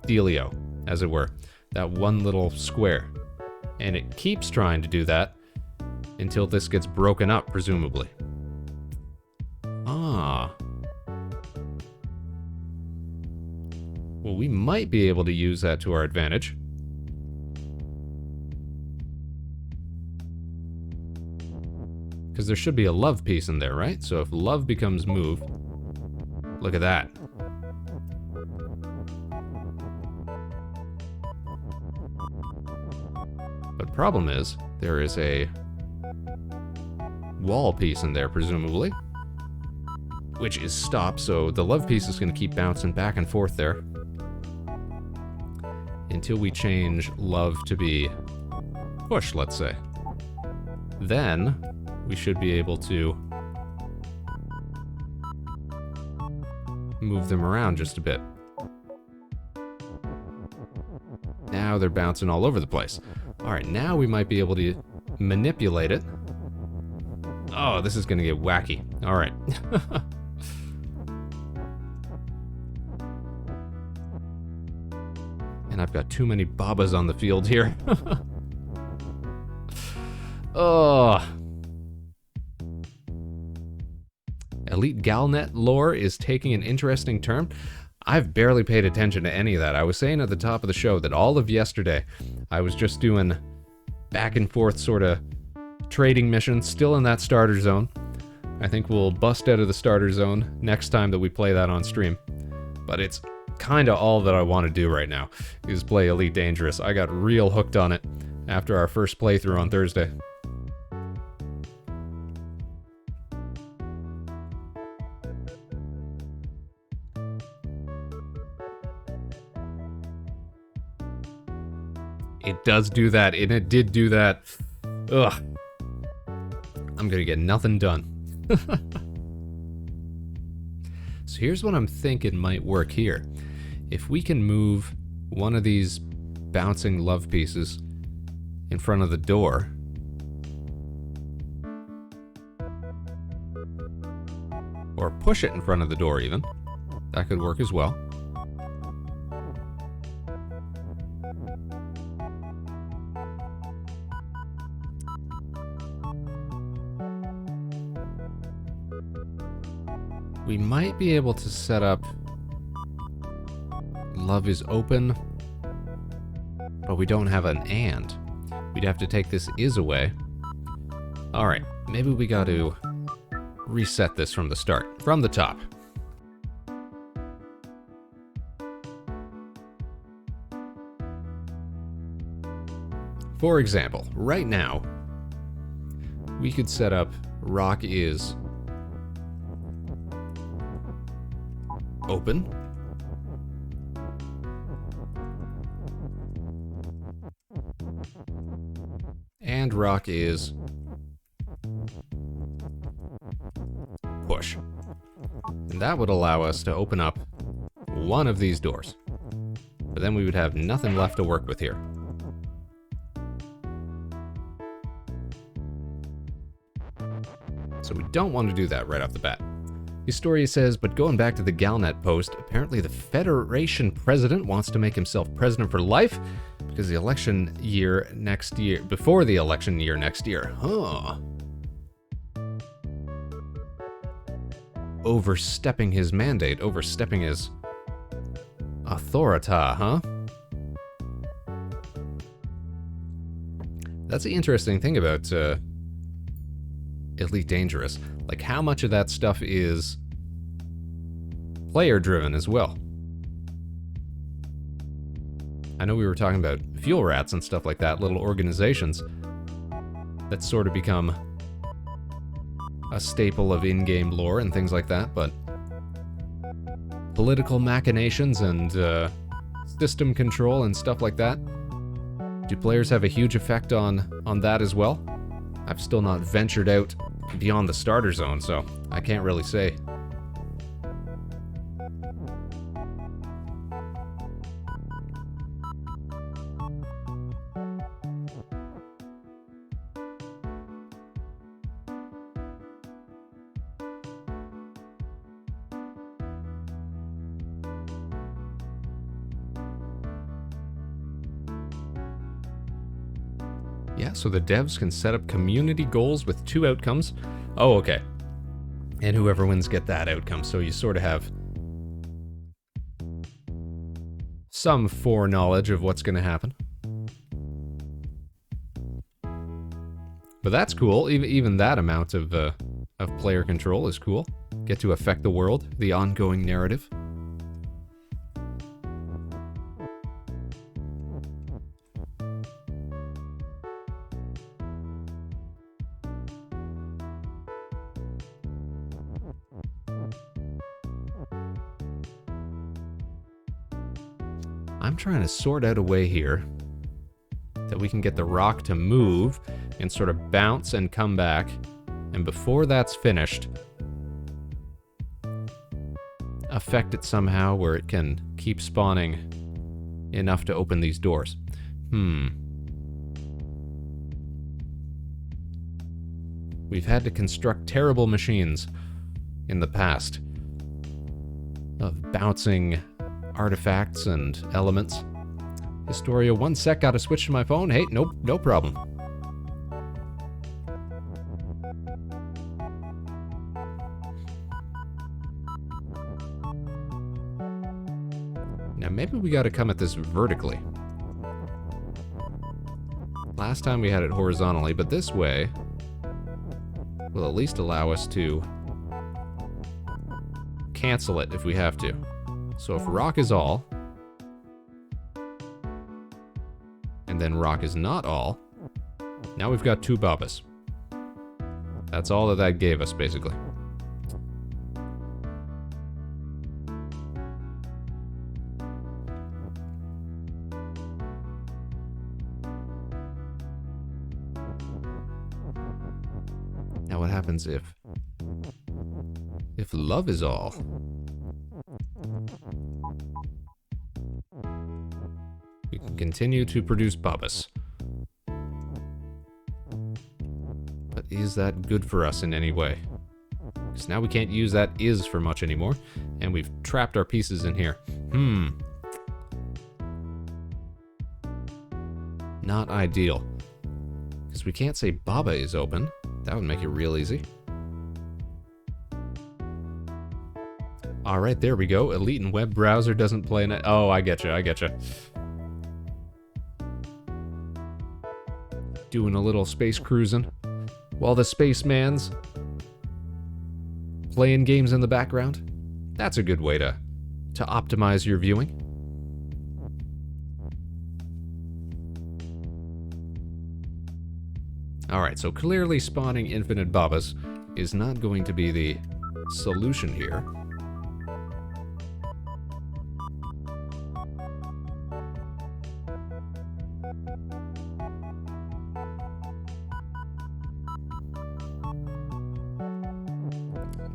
dealio, as it were, that one little square. And it keeps trying to do that until this gets broken up, presumably. Ah. Well, we might be able to use that to our advantage. Because there should be a love piece in there, right? So if love becomes move, look at that. But problem is, there is a wall piece in there, presumably, which is stop, so the love piece is going to keep bouncing back and forth there until we change love to be push, let's say. Then we should be able to move them around just a bit. Now they're bouncing all over the place. Alright, now we might be able to manipulate it. Oh, this is going to get wacky. Alright. And I've got too many Babas on the field here. Oh. Elite Galnet lore is taking an interesting turn. I've barely paid attention to any of that. I was saying at the top of the show that all of yesterday, I was just doing back and forth sort of trading missions, still in that starter zone. I think we'll bust out of the starter zone next time that we play that on stream. But it's kind of all that I want to do right now, is play Elite Dangerous. I got real hooked on it after our first playthrough on Thursday. It does do that, and it did do that. Ugh. I'm gonna get nothing done. So here's what I'm thinking might work here. If we can move one of these bouncing love pieces in front of the door, or push it in front of the door even, that could work as well. We might be able to set up love is open, but we don't have an and. We'd have to take this is away. Alright, maybe we got to reset this from the start, from the top. For example, right now, we could set up rock is open. And rock is push. And that would allow us to open up one of these doors. But then we would have nothing left to work with here. So we don't want to do that right off the bat. Historia says, but going back to the Galnet post, apparently the Federation president wants to make himself president for life because the election year next year, before the election year next year. Huh. Overstepping his mandate, overstepping his authority, huh? That's the interesting thing about Elite Dangerous. Like, how much of that stuff is player-driven as well? I know we were talking about fuel rats and stuff like that, little organizations that sort of become a staple of in-game lore and things like that, but political machinations and system control and stuff like that, do players have a huge effect on that as well? I've still not ventured out beyond the starter zone, so I can't really say. Yeah, so the devs can set up community goals with 2 outcomes. Oh, okay. And whoever wins get that outcome, so you sort of have some foreknowledge of what's going to happen. But that's cool. Even that amount of player control is cool. Get to affect the world, the ongoing narrative. I'm trying to sort out a way here that we can get the rock to move and sort of bounce and come back. And before that's finished, affect it somehow where it can keep spawning enough to open these doors. We've had to construct terrible machines in the past of bouncing artifacts and elements. Historia, 1 sec, gotta switch to my phone. Hey, nope, no problem. Now maybe we gotta come at this vertically. Last time we had it horizontally, but this way will at least allow us to cancel it if we have to. So if rock is all, and then rock is not all, now we've got 2 Babas. That's all that gave us, basically. Now what happens if love is all? We can continue to produce Babas. But is that good for us in any way? Because now we can't use that is for much anymore, and we've trapped our pieces in here. Not ideal. Because we can't say Baba is open. That would make it real easy. Alright, there we go. Elite and web browser doesn't play in it. Oh, I getcha. Doing a little space cruising while the spaceman's playing games in the background. That's a good way to optimize your viewing. Alright, so clearly spawning infinite Babas is not going to be the solution here.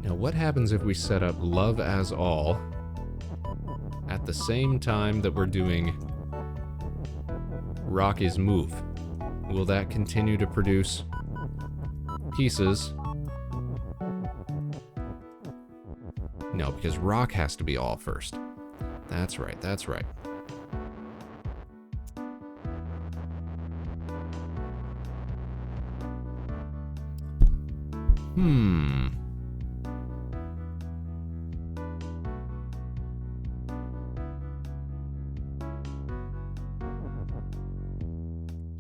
Now what happens if we set up love as all at the same time that we're doing rock is move? Will that continue to produce pieces? No, because rock has to be all first. That's right.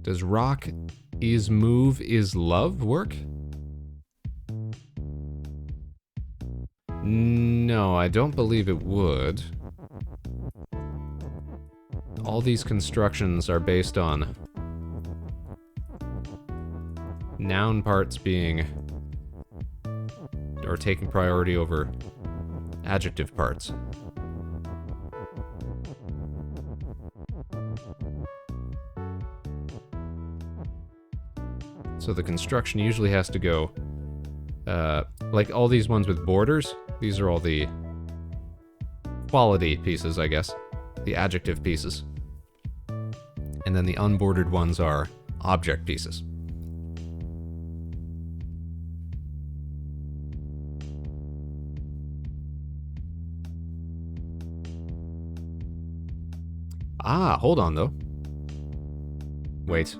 Does rock is move is love work? No, I don't believe it would. All these constructions are based on noun parts being or taking priority over adjective parts. So the construction usually has to go, like all these ones with borders, these are all the quality pieces, I guess, the adjective pieces. And then the unbordered ones are object pieces. Ah, hold on though. Wait.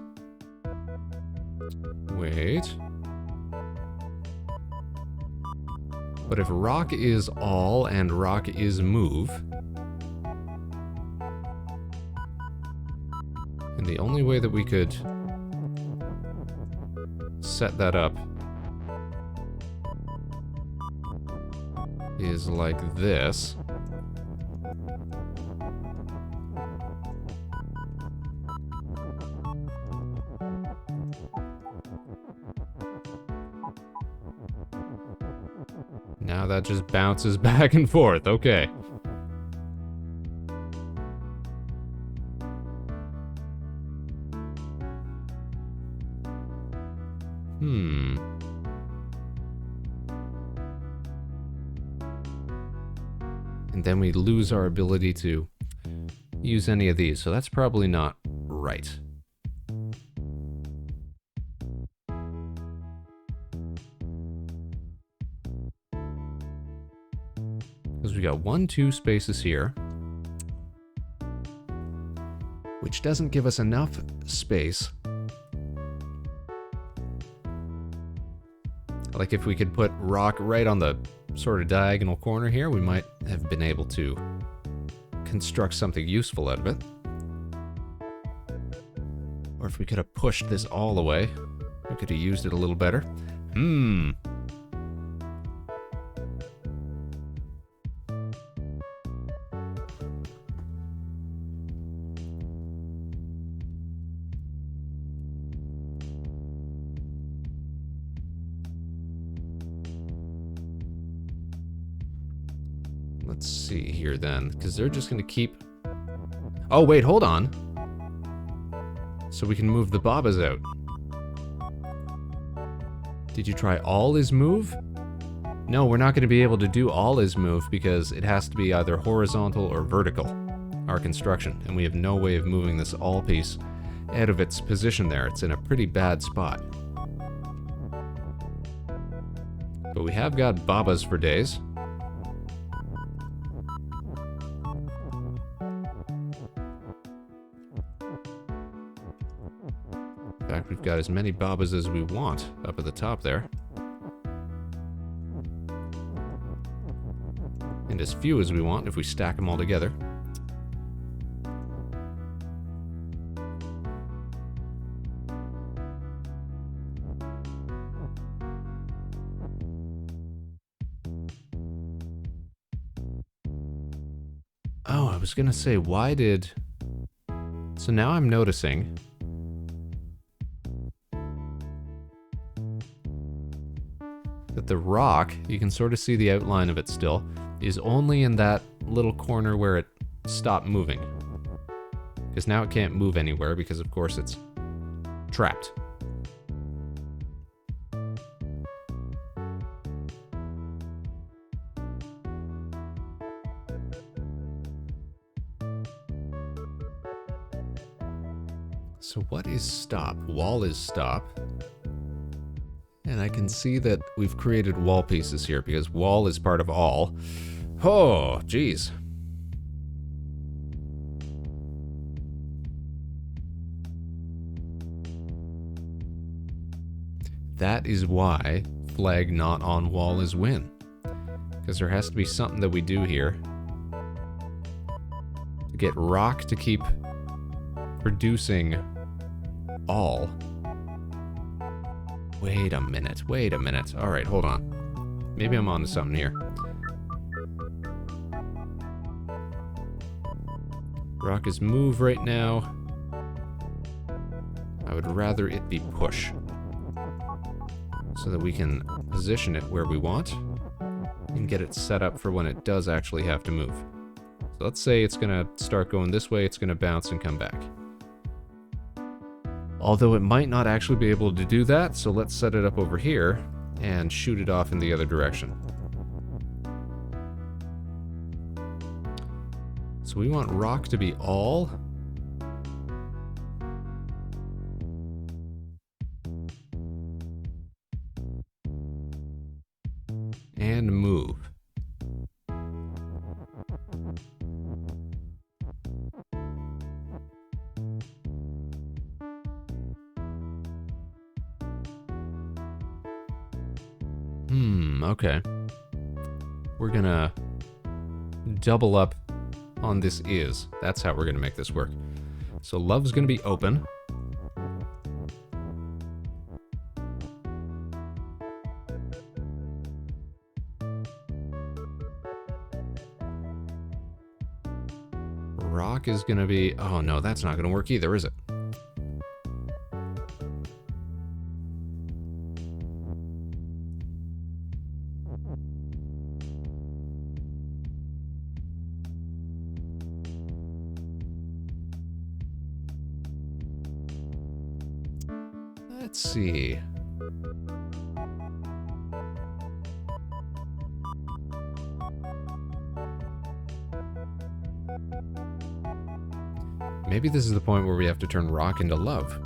But if rock is all and rock is move, and the only way that we could set that up is like this. Now that just bounces back and forth. Okay. And then we lose our ability to use any of these, so that's probably not right. Because we got 1, 2 spaces here. Which doesn't give us enough space. Like if we could put rock right on the sort of diagonal corner here, we might have been able to construct something useful out of it. Or if we could have pushed this all the way, we could have used it a little better. Let's see here then, because they're just going to keep... Oh, wait, hold on. So we can move the Babas out. Did you try all his move? No, we're not going to be able to do all his move because it has to be either horizontal or vertical, our construction, and we have no way of moving this all piece out of its position there. It's in a pretty bad spot. But we have got Babas for days. In fact, we've got as many Babas as we want up at the top there. And as few as we want if we stack them all together. Oh, I was gonna say, why did... So now I'm noticing... that the rock, you can sort of see the outline of it still, is only in that little corner where it stopped moving. Because now it can't move anywhere because of course it's trapped. So what is stop? Wall is stop. And I can see that we've created wall pieces here because wall is part of all. Oh, geez. That is why flag not on wall is win. Because there has to be something that we do here to get rock to keep producing all. Wait a minute. All right, hold on. Maybe I'm onto something here. Rock is move right now. I would rather it be push. So that we can position it where we want and get it set up for when it does actually have to move. So let's say it's gonna start going this way, it's gonna bounce and come back. Although it might not actually be able to do that, so let's set it up over here and shoot it off in the other direction. So we want rock to be all. And move. Okay. We're gonna double up on this is. That's how we're gonna make this work. So love's gonna be open. Rock is gonna be... Oh no, that's not gonna work either, is it? Let's see. Maybe this is the point where we have to turn rock into love.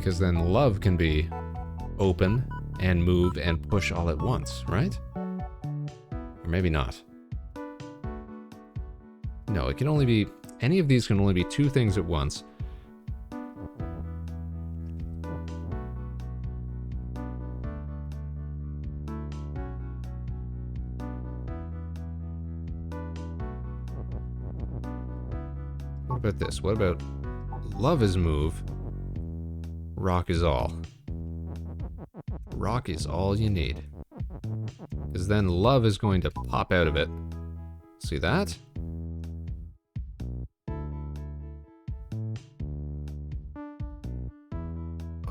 Because then love can be open and move and push all at once, right? Or maybe not. No, it can only be... Any of these can only be two things at once. What about this? What about love is move, rock is all. Rock is all you need. Because then love is going to pop out of it. See that?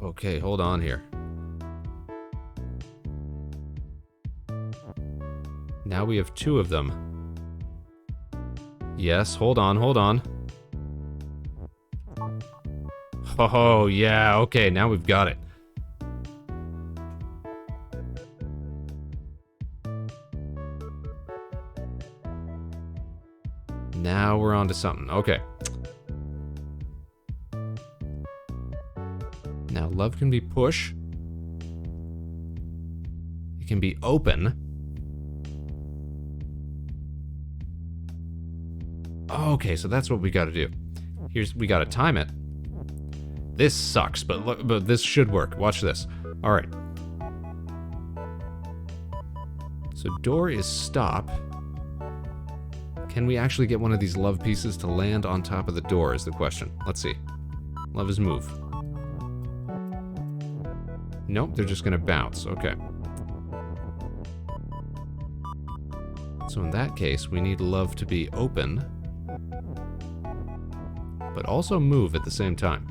Okay, hold on here. Now we have two of them. Yes, hold on, hold on. Oh, yeah, okay, now we've got it. Now we're on to something. Okay. Now, love can be push. It can be open. Okay, so that's what we gotta do. We gotta time it. This sucks, but look, but this should work. Watch this. All right. So door is stop. Can we actually get one of these love pieces to land on top of the door is the question. Let's see. Love is move. Nope, they're just gonna bounce. Okay. So in that case, we need love to be open, but also move at the same time.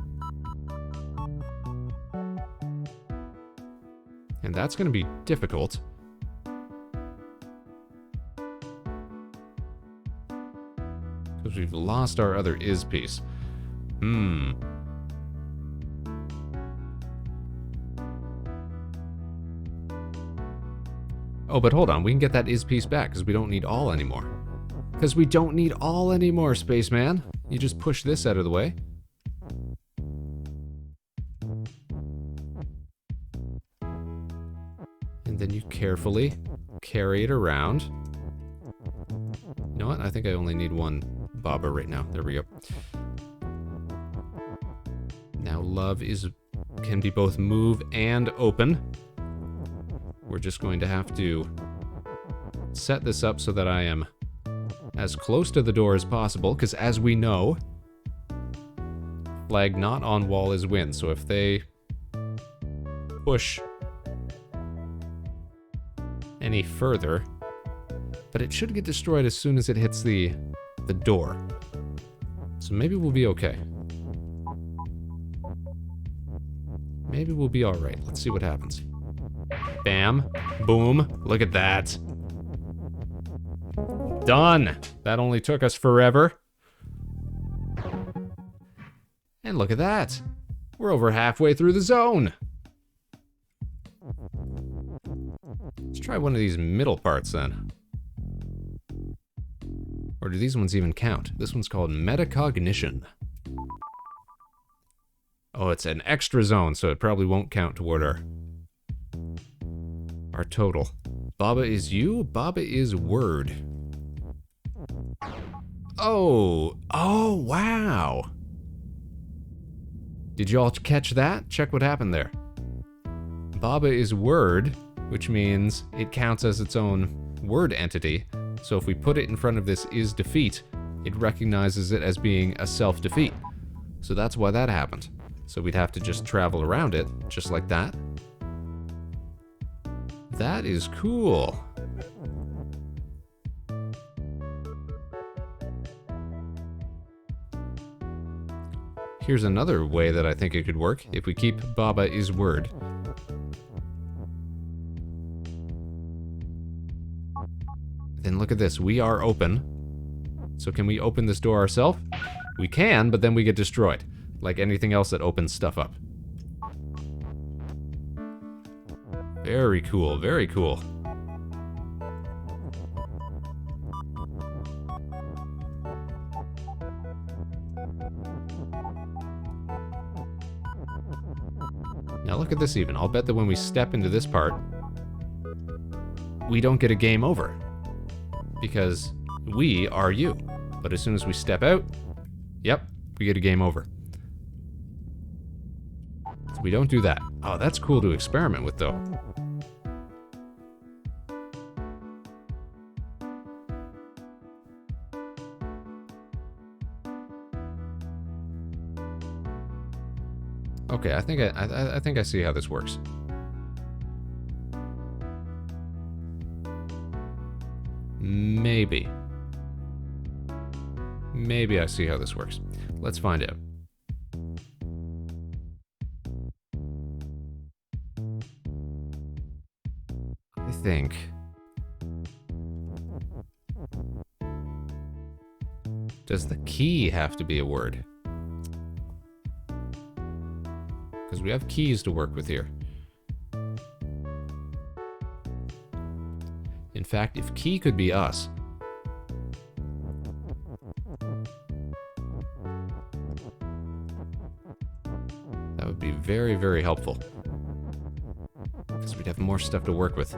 And that's gonna be difficult. Because we've lost our other is piece. Oh, but hold on, we can get that is piece back, because we don't need all anymore. Because we don't need all anymore, Spaceman. You just push this out of the way. And then you carefully carry it around. You know what? I think I only need one Baba right now. There we go. Now love can be both move and open. We're just going to have to set this up so that I am as close to the door as possible, because as we know, flag not on wall is win. So if they push any further, but it should get destroyed as soon as it hits the door. So maybe we'll be okay. Maybe we'll be alright. Let's see what happens. Bam. Boom. Look at that. Done. That only took us forever. And look at that. We're over halfway through the zone. Let's try one of these middle parts then. Or do these ones even count? This one's called metacognition. Oh, it's an extra zone, so it probably won't count toward our total. Baba is you, Baba is word. Oh, wow. Did y'all catch that? Check what happened there. Baba is word, which means it counts as its own word entity. So if we put it in front of this is defeat, it recognizes it as being a self-defeat. So that's why that happened. So we'd have to just travel around it, just like that. That is cool. Here's another way that I think it could work, if we keep Baba is word. Then look at this, we are open. So can we open this door ourselves? We can, but then we get destroyed. Like anything else that opens stuff up. Very cool, very cool. Now look at this even. I'll bet that when we step into this part, we don't get a game over. Because we are you. But as soon as we step out, yep, we get a game over. So we don't do that. Oh, that's cool to experiment with, though. Okay, I think I see how this works. Maybe. Maybe I see how this works. Let's find out. I think... Does the key have to be a word? Because we have keys to work with here. In fact, if key could be us, that would be very, very helpful. Because we'd have more stuff to work with.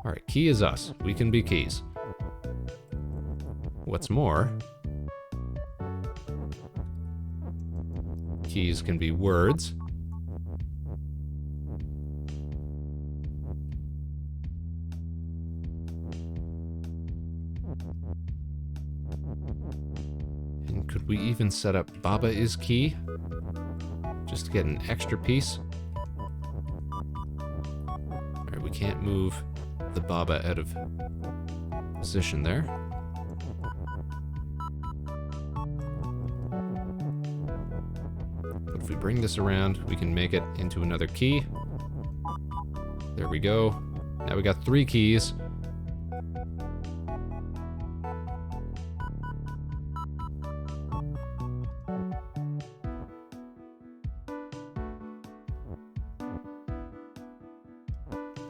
Alright, key is us. We can be keys. What's more, keys can be words. And could we even set up Baba is key? Just to get an extra piece. Alright, we can't move the Baba out of position there. If we bring this around, we can make it into another key. There we go. Now we got 3 keys.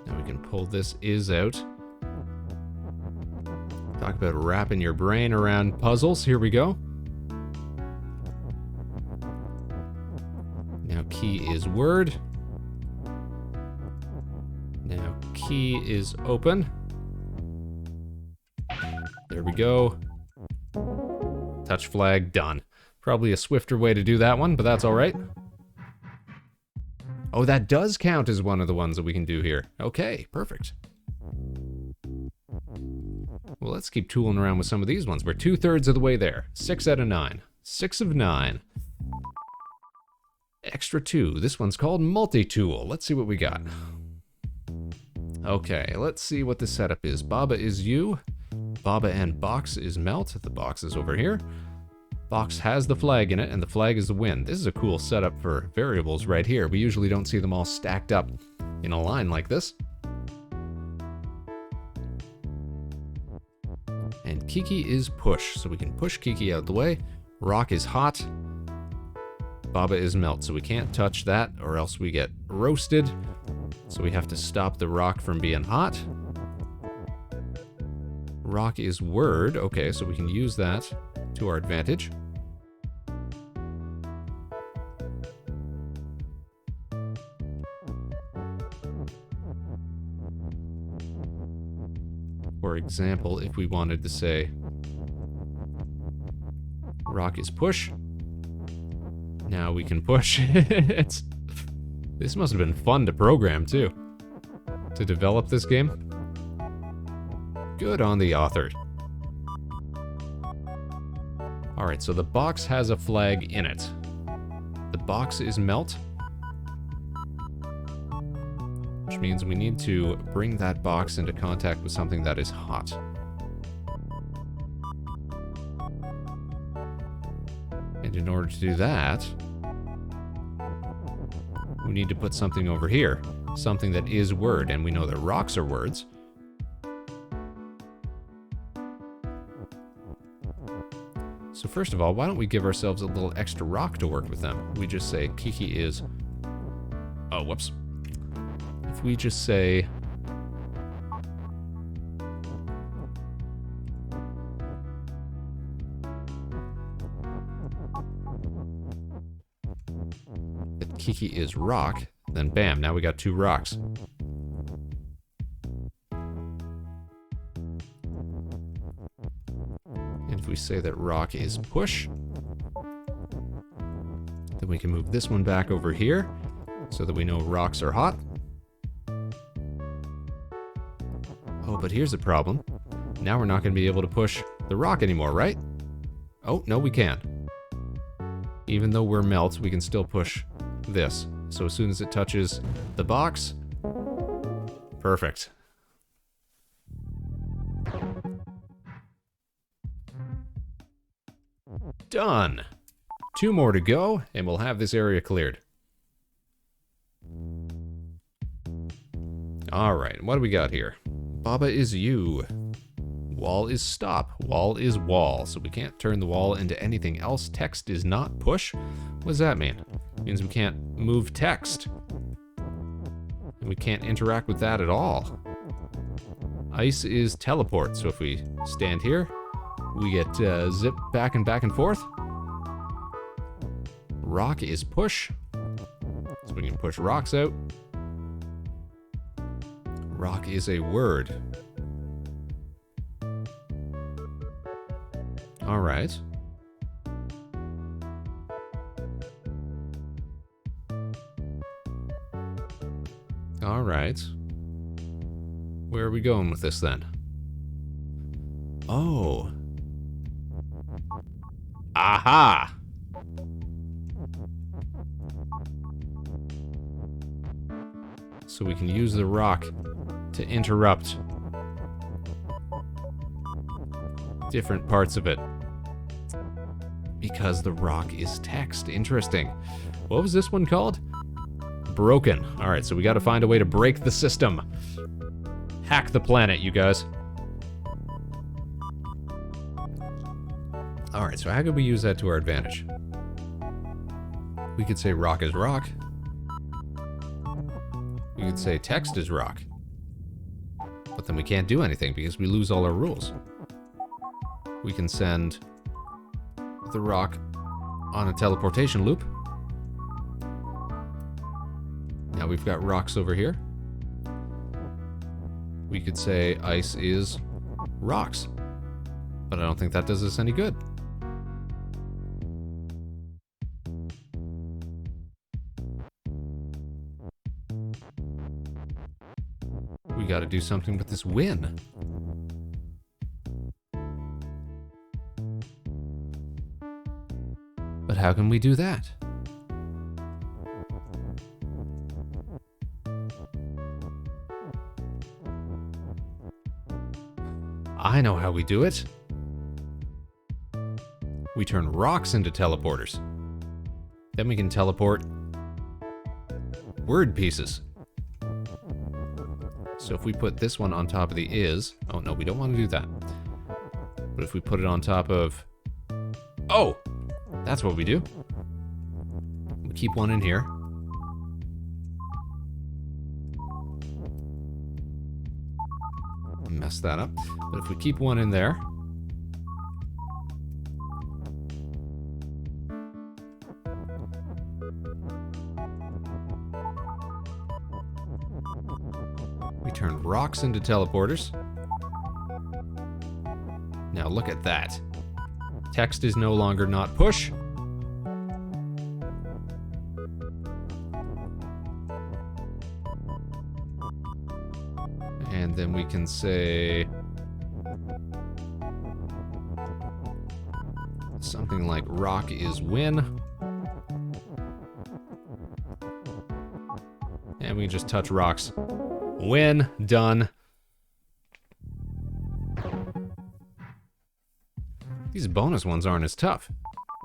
Now we can pull this is out. Talk about wrapping your brain around puzzles. Here we go. Key is word. Now key is open. There we go. Touch flag, done. Probably a swifter way to do that one, but that's alright. Oh, that does count as one of the ones that we can do here. Okay, perfect. Well, let's keep tooling around with some of these ones. We're 2/3 of the way there. 6 out of 9. 6 of 9. Extra 2. This one's called multi-tool. Let's see what we got. Okay, let's see what the setup is. Baba is you. Baba and box is melt. The box is over here. Box has the flag in it, and the flag is the win. This is a cool setup for variables right here. We usually don't see them all stacked up in a line like this. And Kiki is push, so we can push Kiki out the way. Rock is hot. Baba is melt, so we can't touch that or else we get roasted. So we have to stop the rock from being hot. Rock is word. Okay, so we can use that to our advantage. For example, if we wanted to say rock is push, now we can push. This must have been fun to program too, to develop this game. Good on the author. Alright, so the box has a flag in it. The box is melt, which means we need to bring that box into contact with something that is hot. And in order to do that, we need to put something over here. Something that is word, and we know that rocks are words. So first of all, why don't we give ourselves a little extra rock to work with them? We just say Kiki is... Oh, whoops. If we just say... Kiki is rock. Then bam, now we got 2 rocks. And if we say that rock is push, then we can move this one back over here so that we know rocks are hot. Oh, but here's the problem. Now we're not going to be able to push the rock anymore, right? Oh, no, we can. Even though we're melt, we can still push this. So as soon as it touches the box, perfect. Done. 2 more to go, and we'll have this area cleared. Alright, what do we got here? Baba is you. Wall is stop. Wall is wall. So we can't turn the wall into anything else. Text is not push. What does that mean? It means we can't move text. And we can't interact with that at all. Ice is teleport. So if we stand here, we get zip back and forth. Rock is push. So we can push rocks out. Rock is a word. All right. All right. Where are we going with this then? Oh. Aha! So we can use the rock to interrupt different parts of it. Because the rock is text. Interesting. What was this one called? Broken. Alright, so we gotta find a way to break the system. Hack the planet, you guys. Alright, so how could we use that to our advantage? We could say rock is rock. We could say text is rock. But then we can't do anything because we lose all our rules. We can send the rock on a teleportation loop. Now we've got rocks over here. We could say ice is rocks. But I don't think that does us any good. We gotta do something with this win. But how can we do that? I know how we do it. We turn rocks into teleporters. Then we can teleport word pieces. So if we put this one on top of the is... Oh, no, we don't want to do that. But if we put it on top of... Oh! That's what we do. We keep one in here. Mess that up. But if we keep one in there... We turn rocks into teleporters. Now look at that. Text is no longer not push. And then we can say something like rock is win. And we can just touch rocks. Win, done. These bonus ones aren't as tough.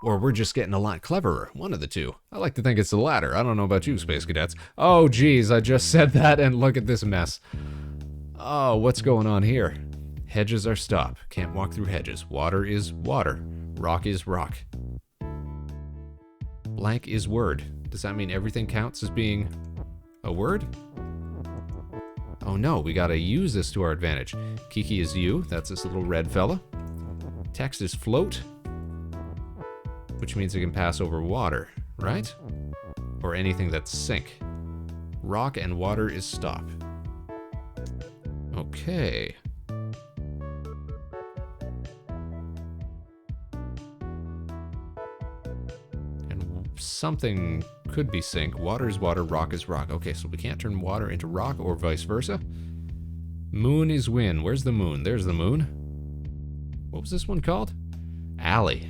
Or we're just getting a lot cleverer. One of the two. I like to think it's the latter. I don't know about you, Space Cadets. Oh, geez, I just said that and look at this mess. Oh, what's going on here? Hedges are stop. Can't walk through hedges. Water is water. Rock is rock. Blank is word. Does that mean everything counts as being a word? Oh no, we gotta use this to our advantage. Kiki is you. That's this little red fella. Text is float, which means it can pass over water, right? or anything that's sink. Rock and water is stop. Okay. And something could be sink. Water is water, rock is rock. Okay, so we can't turn water into rock or vice versa. Moon is wind. Where's the moon? There's the moon. What was this one called? Alley.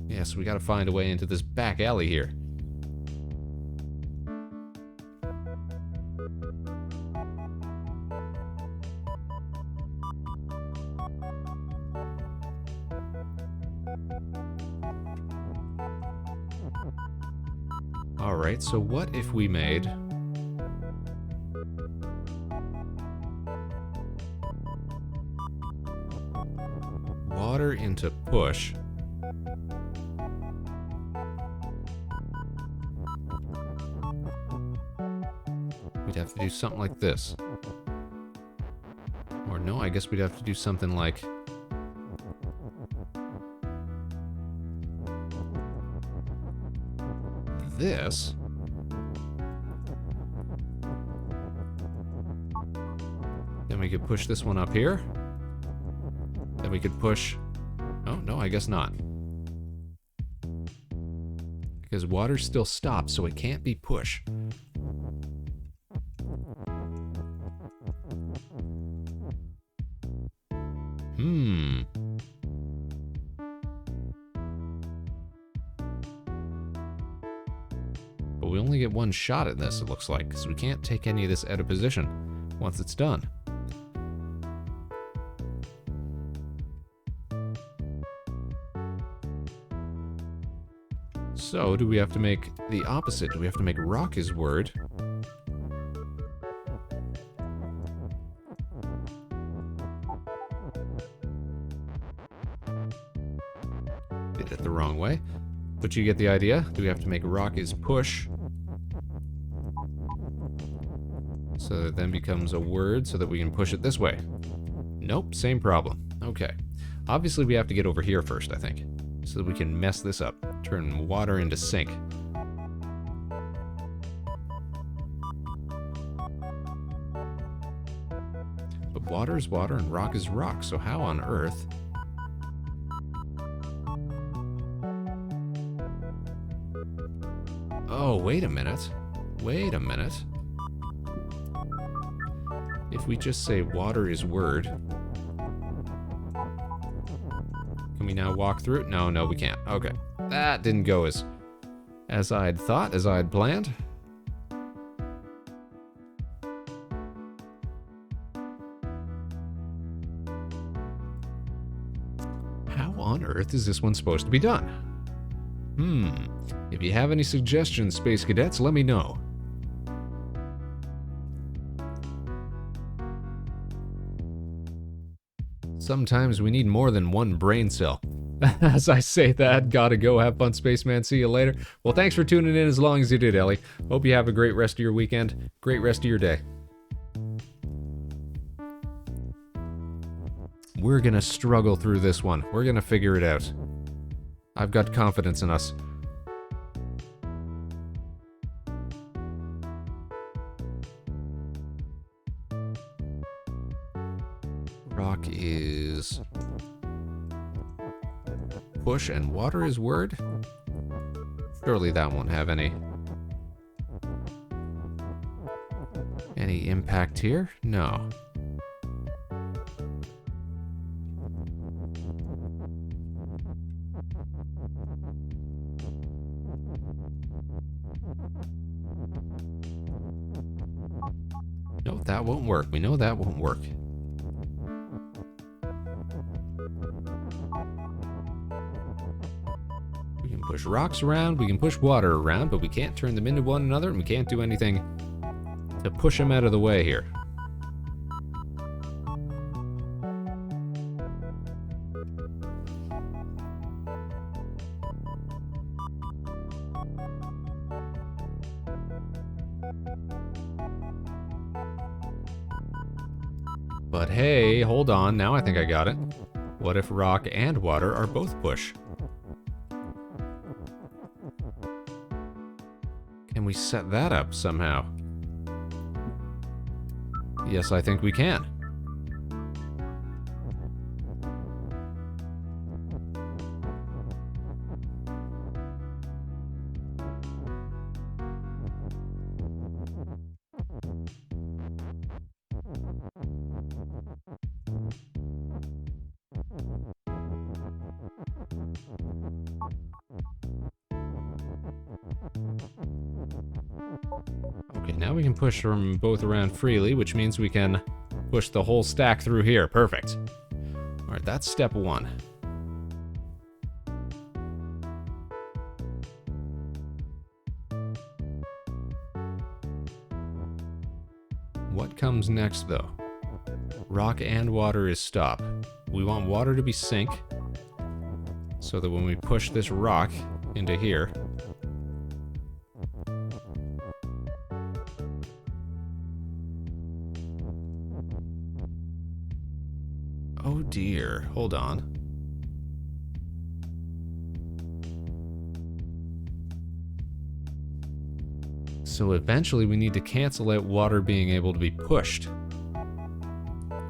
Yeah, so we gotta find a way into this back alley here. Alright, so what if we made... water into push. We'd have to do something like this. Or no, I guess we'd have to do something like... this. Then we could push this one up here. Then we could push... oh, no, I guess not. Because water still stops, so it can't be push. But we only get one shot at this, it looks like, because we can't take any of this out of position once it's done. So, do we have to make the opposite? Do we have to make rock his word? Did it the wrong way. But you get the idea. Do we have to make rock his push? So that then becomes a word so that we can push it this way. Nope, same problem. Okay. Obviously we have to get over here first, I think. So that we can mess this up. Turn water into sink. But water is water and rock is rock, so how on earth... oh, wait a minute. Wait a minute. If we just say water is word... can we now walk through it? No, no, we can't. Okay. That didn't go as I'd thought, as I'd planned. How on earth is this one supposed to be done? If you have any suggestions, Space Cadets, let me know. Sometimes we need more than one brain cell. As I say that, gotta go. Have fun, Spaceman. See you later. Well, thanks for tuning in as long as you did, Ellie. Hope you have a great rest of your weekend. Great rest of your day. We're gonna struggle through this one. We're gonna figure it out. I've got confidence in us. Rock is... push and water is word? Surely that won't have any impact here? No. No, that won't work. We know that won't work. We can push rocks around, we can push water around, but we can't turn them into one another, and we can't do anything to push them out of the way here. But hey, hold on, now I think I got it. What if rock and water are both push? Can we set that up somehow? Yes, I think we can. Okay, now we can push them both around freely, which means we can push the whole stack through here. Perfect. Alright, that's step one. What comes next, though? Rock and water is stop. We want water to be sink, so that when we push this rock into here, oh dear, hold on. So eventually we need to cancel out water being able to be pushed.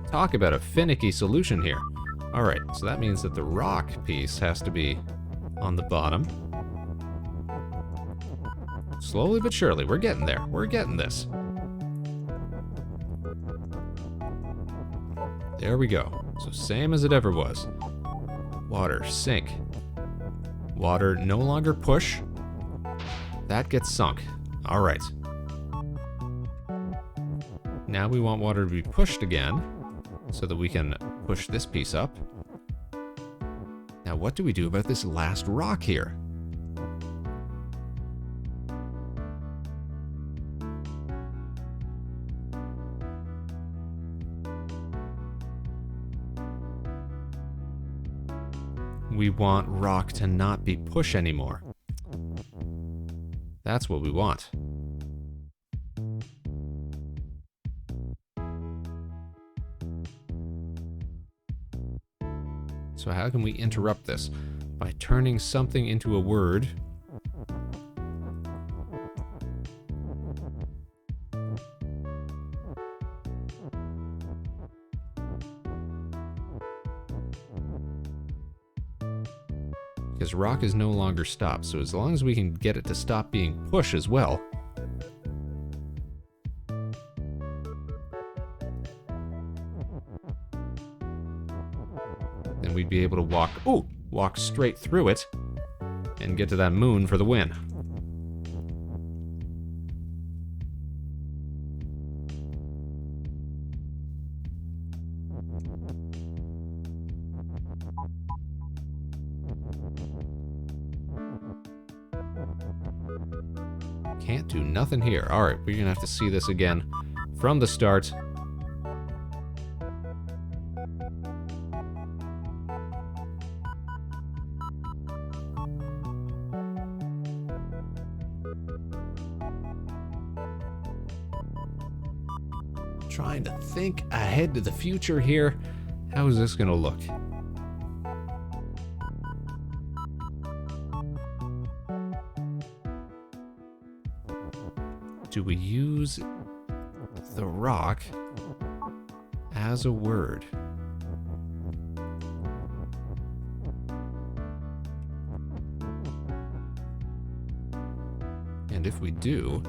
Talk about a finicky solution here. Alright, so that means that the rock piece has to be on the bottom. Slowly but surely, we're getting there. We're getting this. There we go. So same as it ever was. Water, sink. Water no longer push. That gets sunk. Alright. Now we want water to be pushed again, so that we can push this piece up. Now what do we do about this last rock here? We want rock to not be push anymore. That's what we want. So how can we interrupt this? By turning something into a word. Because rock is no longer stop, so as long as we can get it to stop being push as well. Then we'd be able to walk straight through it and get to that moon for the win. Can't do nothing here. Alright, we're gonna have to see this again from the start. Trying to think ahead to the future here. How is this gonna look? Do we use the rock as a word? And if we do,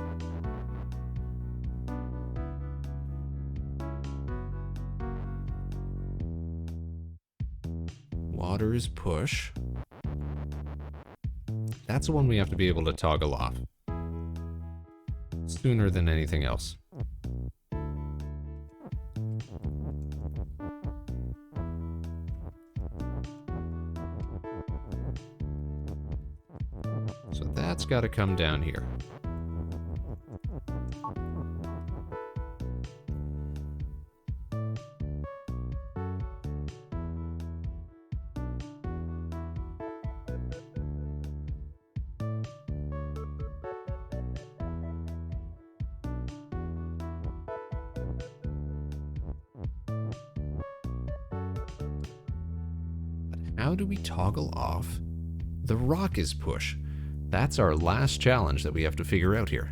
water is push. That's the one we have to be able to toggle off. Sooner than anything else. So that's got to come down here. How do we toggle off the rock is push? That's our last challenge that we have to figure out here.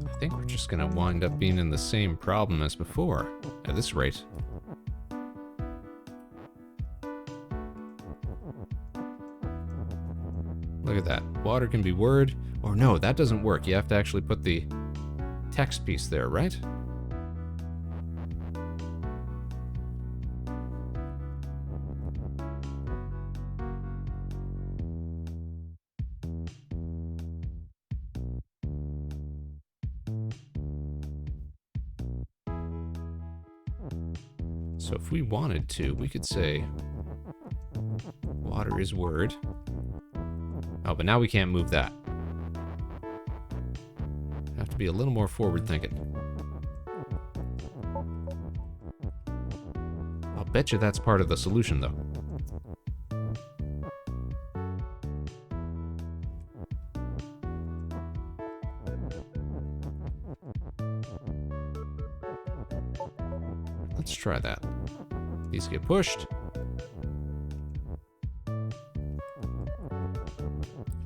I think we're just gonna wind up being in the same problem as before, at this rate. Look at that. Water can be word. Or no, that doesn't work. You have to actually put the text piece there, right? So if we wanted to, we could say water is word. Oh, but now we can't move that. Have to be a little more forward thinking. I'll bet you that's part of the solution, though. Let's try that. These get pushed.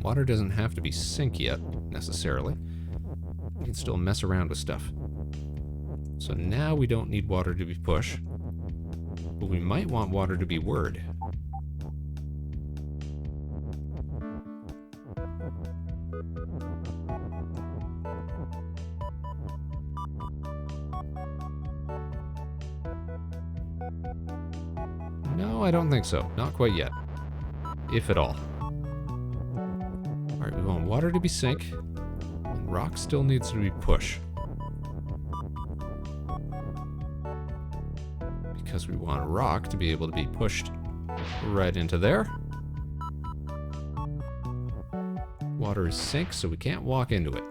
Water doesn't have to be sink yet, necessarily. We can still mess around with stuff. So now we don't need water to be push, but we might want water to be word. No, I don't think so. Not quite yet. If at all. Alright, we want water to be sink, and rock still needs to be push. Because we want rock to be able to be pushed right into there. Water is sink, so we can't walk into it.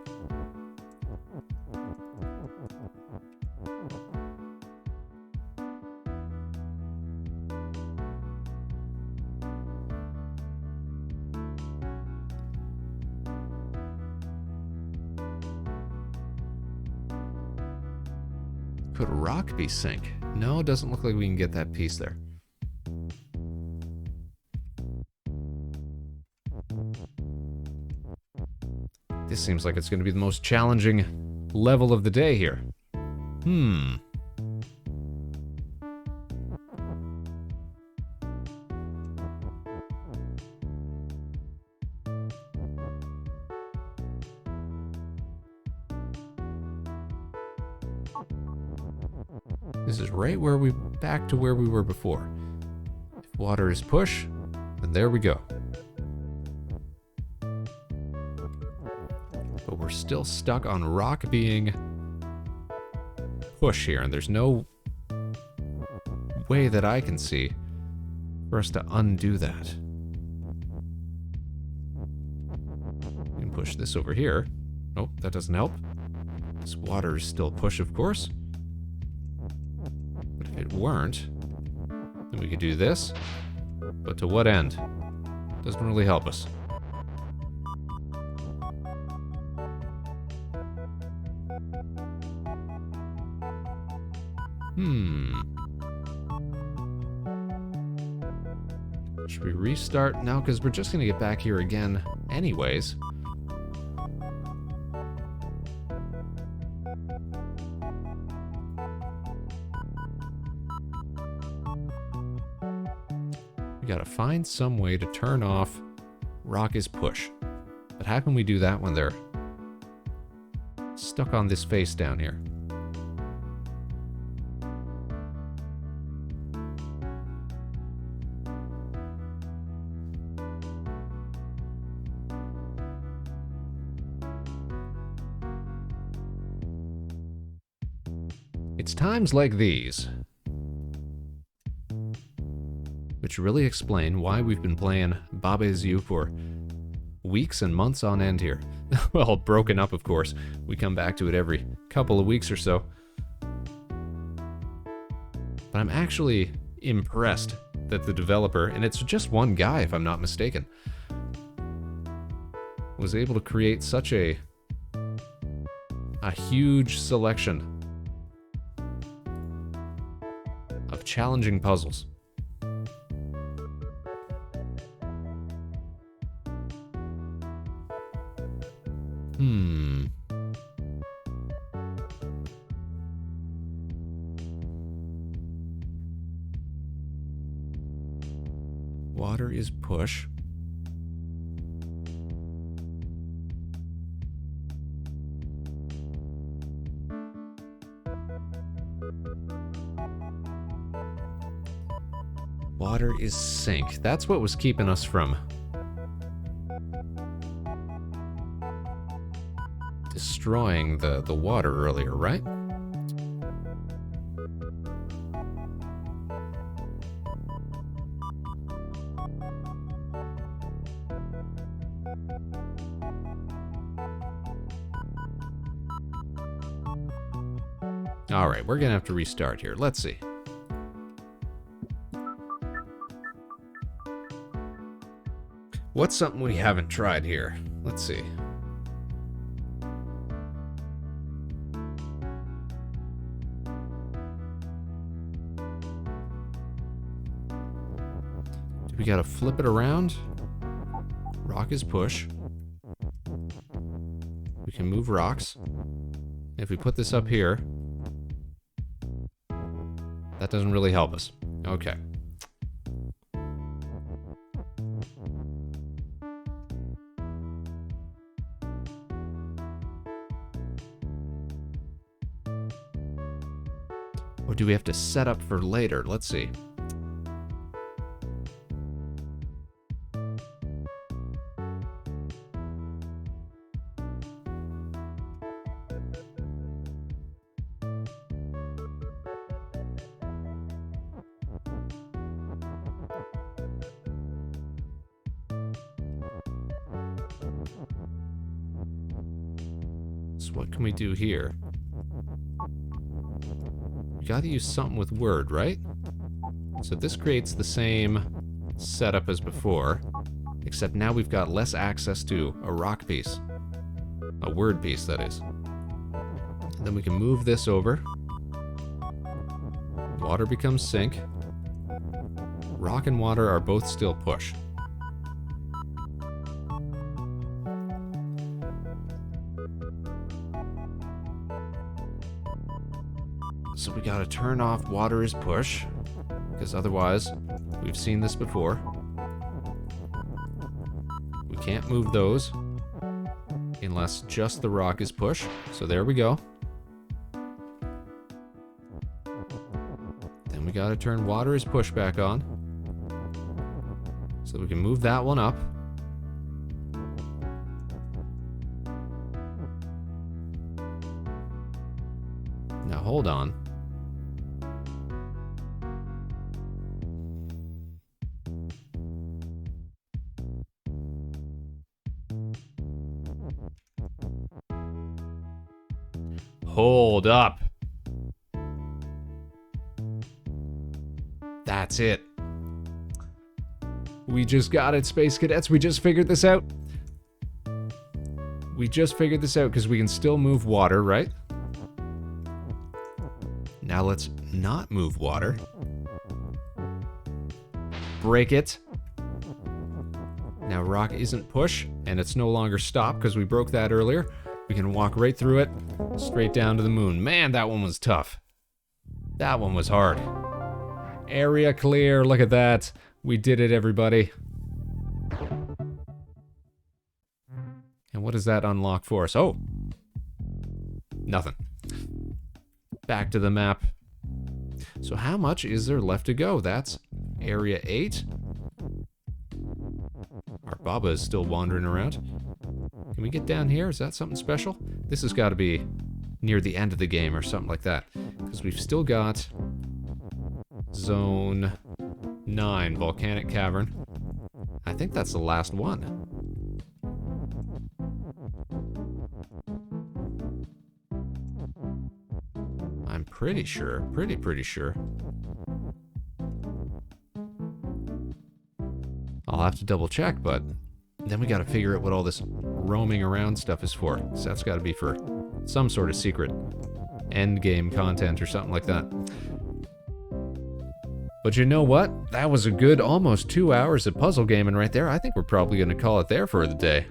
Could rock be sink? No, it doesn't look like we can get that piece there. This seems like it's going to be the most challenging level of the day here. This is right where back to where we were before. If water is push, then there we go. But we're still stuck on rock being push here, and there's no way that I can see for us to undo that. We can push this over here. Nope, that doesn't help. This water is still push, of course. But if it weren't, then we could do this. But to what end? Doesn't really help us. Should we restart now? Because we're just going to get back here again anyways. We got to find some way to turn off rock is push. But how can we do that when they're stuck on this face down here? It's times like these which really explain why we've been playing Baba Is You for weeks and months on end here. Well, broken up, of course. We come back to it every couple of weeks or so. But I'm actually impressed that the developer, and it's just one guy if I'm not mistaken, was able to create such a huge selection of challenging puzzles. Water is push. Water is sink. That's what was keeping us from destroying the water earlier, right? All right, we're gonna have to restart here. Let's see. What's something we haven't tried here? Let's see. Do we gotta flip it around? Rock is push. We can move rocks. If we put this up here, that doesn't really help us. Okay. Or do we have to set up for later? Let's see. So what can we do here? We gotta use something with word, right? So this creates the same setup as before, except now we've got less access to a rock piece. A word piece, that is. And then we can move this over. Water becomes sink. Rock and water are both still push. So we gotta turn off water is push, because otherwise, we've seen this before. We can't move those unless just the rock is push. So there we go. Then we gotta turn water is push back on, so we can move that one up. Now hold on. Hold up. That's it. We just got it, Space Cadets. We just figured this out. We just figured this out because we can still move water, right? Now let's not move water. Break it. Now rock isn't push, and it's no longer stop because we broke that earlier. We can walk right through it, straight down to the moon. Man, that one was tough. That one was hard. Area clear, look at that. We did it, everybody. And what does that unlock for us? Oh, nothing. Back to the map. So how much is there left to go? That's area 8. Our Baba is still wandering around. Can we get down here? Is that something special? This has got to be near the end of the game or something like that. Because we've still got zone 9, volcanic cavern. I think that's the last one. I'm pretty sure, pretty sure. I'll have to double check, but then we gotta figure out what all this roaming around stuff is for. So that's gotta be for some sort of secret end game content or something like that. But you know what? That was a good almost 2 hours of puzzle gaming right there. I think we're probably gonna call it there for the day.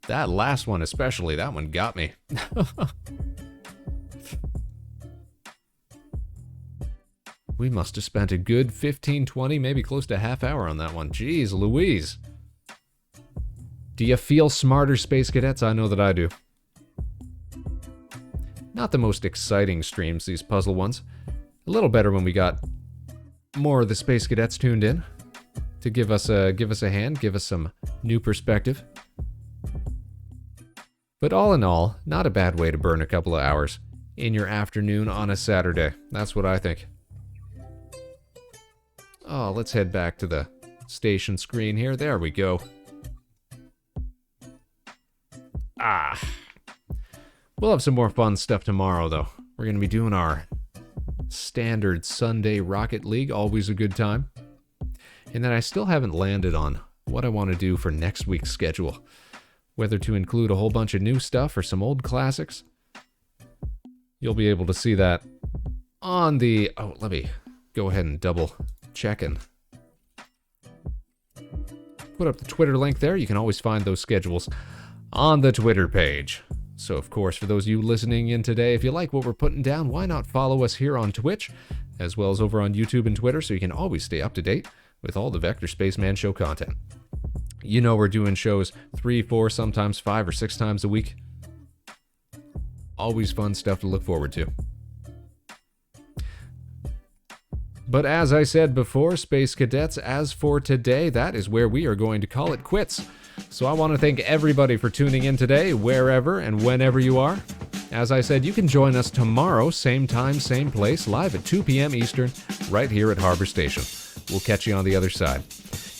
That last one especially, that one got me. We must have spent a good 15, 20, maybe close to half hour on that one. Jeez Louise. Do you feel smarter, Space Cadets? I know that I do. Not the most exciting streams, these puzzle ones. A little better when we got more of the Space Cadets tuned in to give us a hand, give us some new perspective. But all in all, not a bad way to burn a couple of hours in your afternoon on a Saturday. That's what I think. Oh, let's head back to the station screen here. There we go. Ah. We'll have some more fun stuff tomorrow, though. We're going to be doing our standard Sunday Rocket League. Always a good time. And then I still haven't landed on what I want to do for next week's schedule. Whether to include a whole bunch of new stuff or some old classics. You'll be able to see that on the... Oh, let me go ahead and double check and put up the Twitter link there. You can always find those schedules on the Twitter page. So, of course, for those of you listening in today, if you like what we're putting down, why not follow us here on Twitch, as well as over on YouTube and Twitter, so you can always stay up to date with all the Vector Spaceman Show content. You know we're doing shows 3, 4, sometimes 5 or 6 times a week. Always fun stuff to look forward to. But as I said before, Space Cadets, as for today, that is where we are going to call it quits. So I want to thank everybody for tuning in today, wherever and whenever you are. As I said, you can join us tomorrow, same time, same place, live at 2 p.m. Eastern, right here at Harbor Station. We'll catch you on the other side.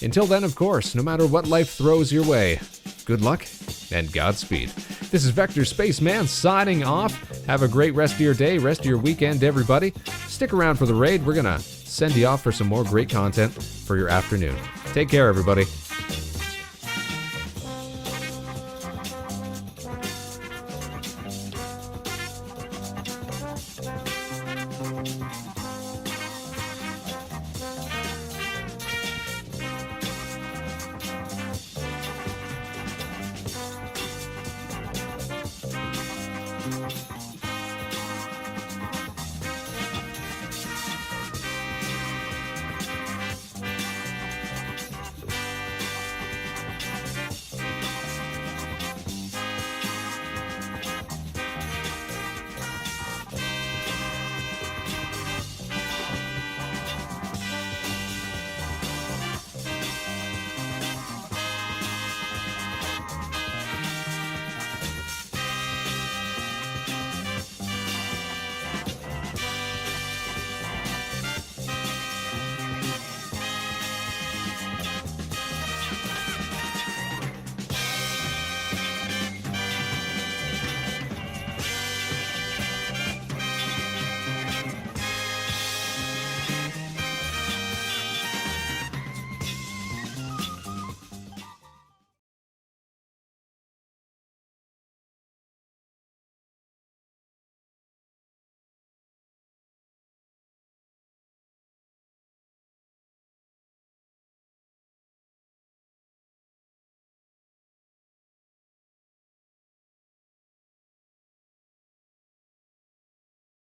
Until then, of course, no matter what life throws your way, good luck and Godspeed. This is Vector Spaceman signing off. Have a great rest of your day, rest of your weekend, everybody. Stick around for the raid. We're going to send you off for some more great content for your afternoon. Take care, everybody.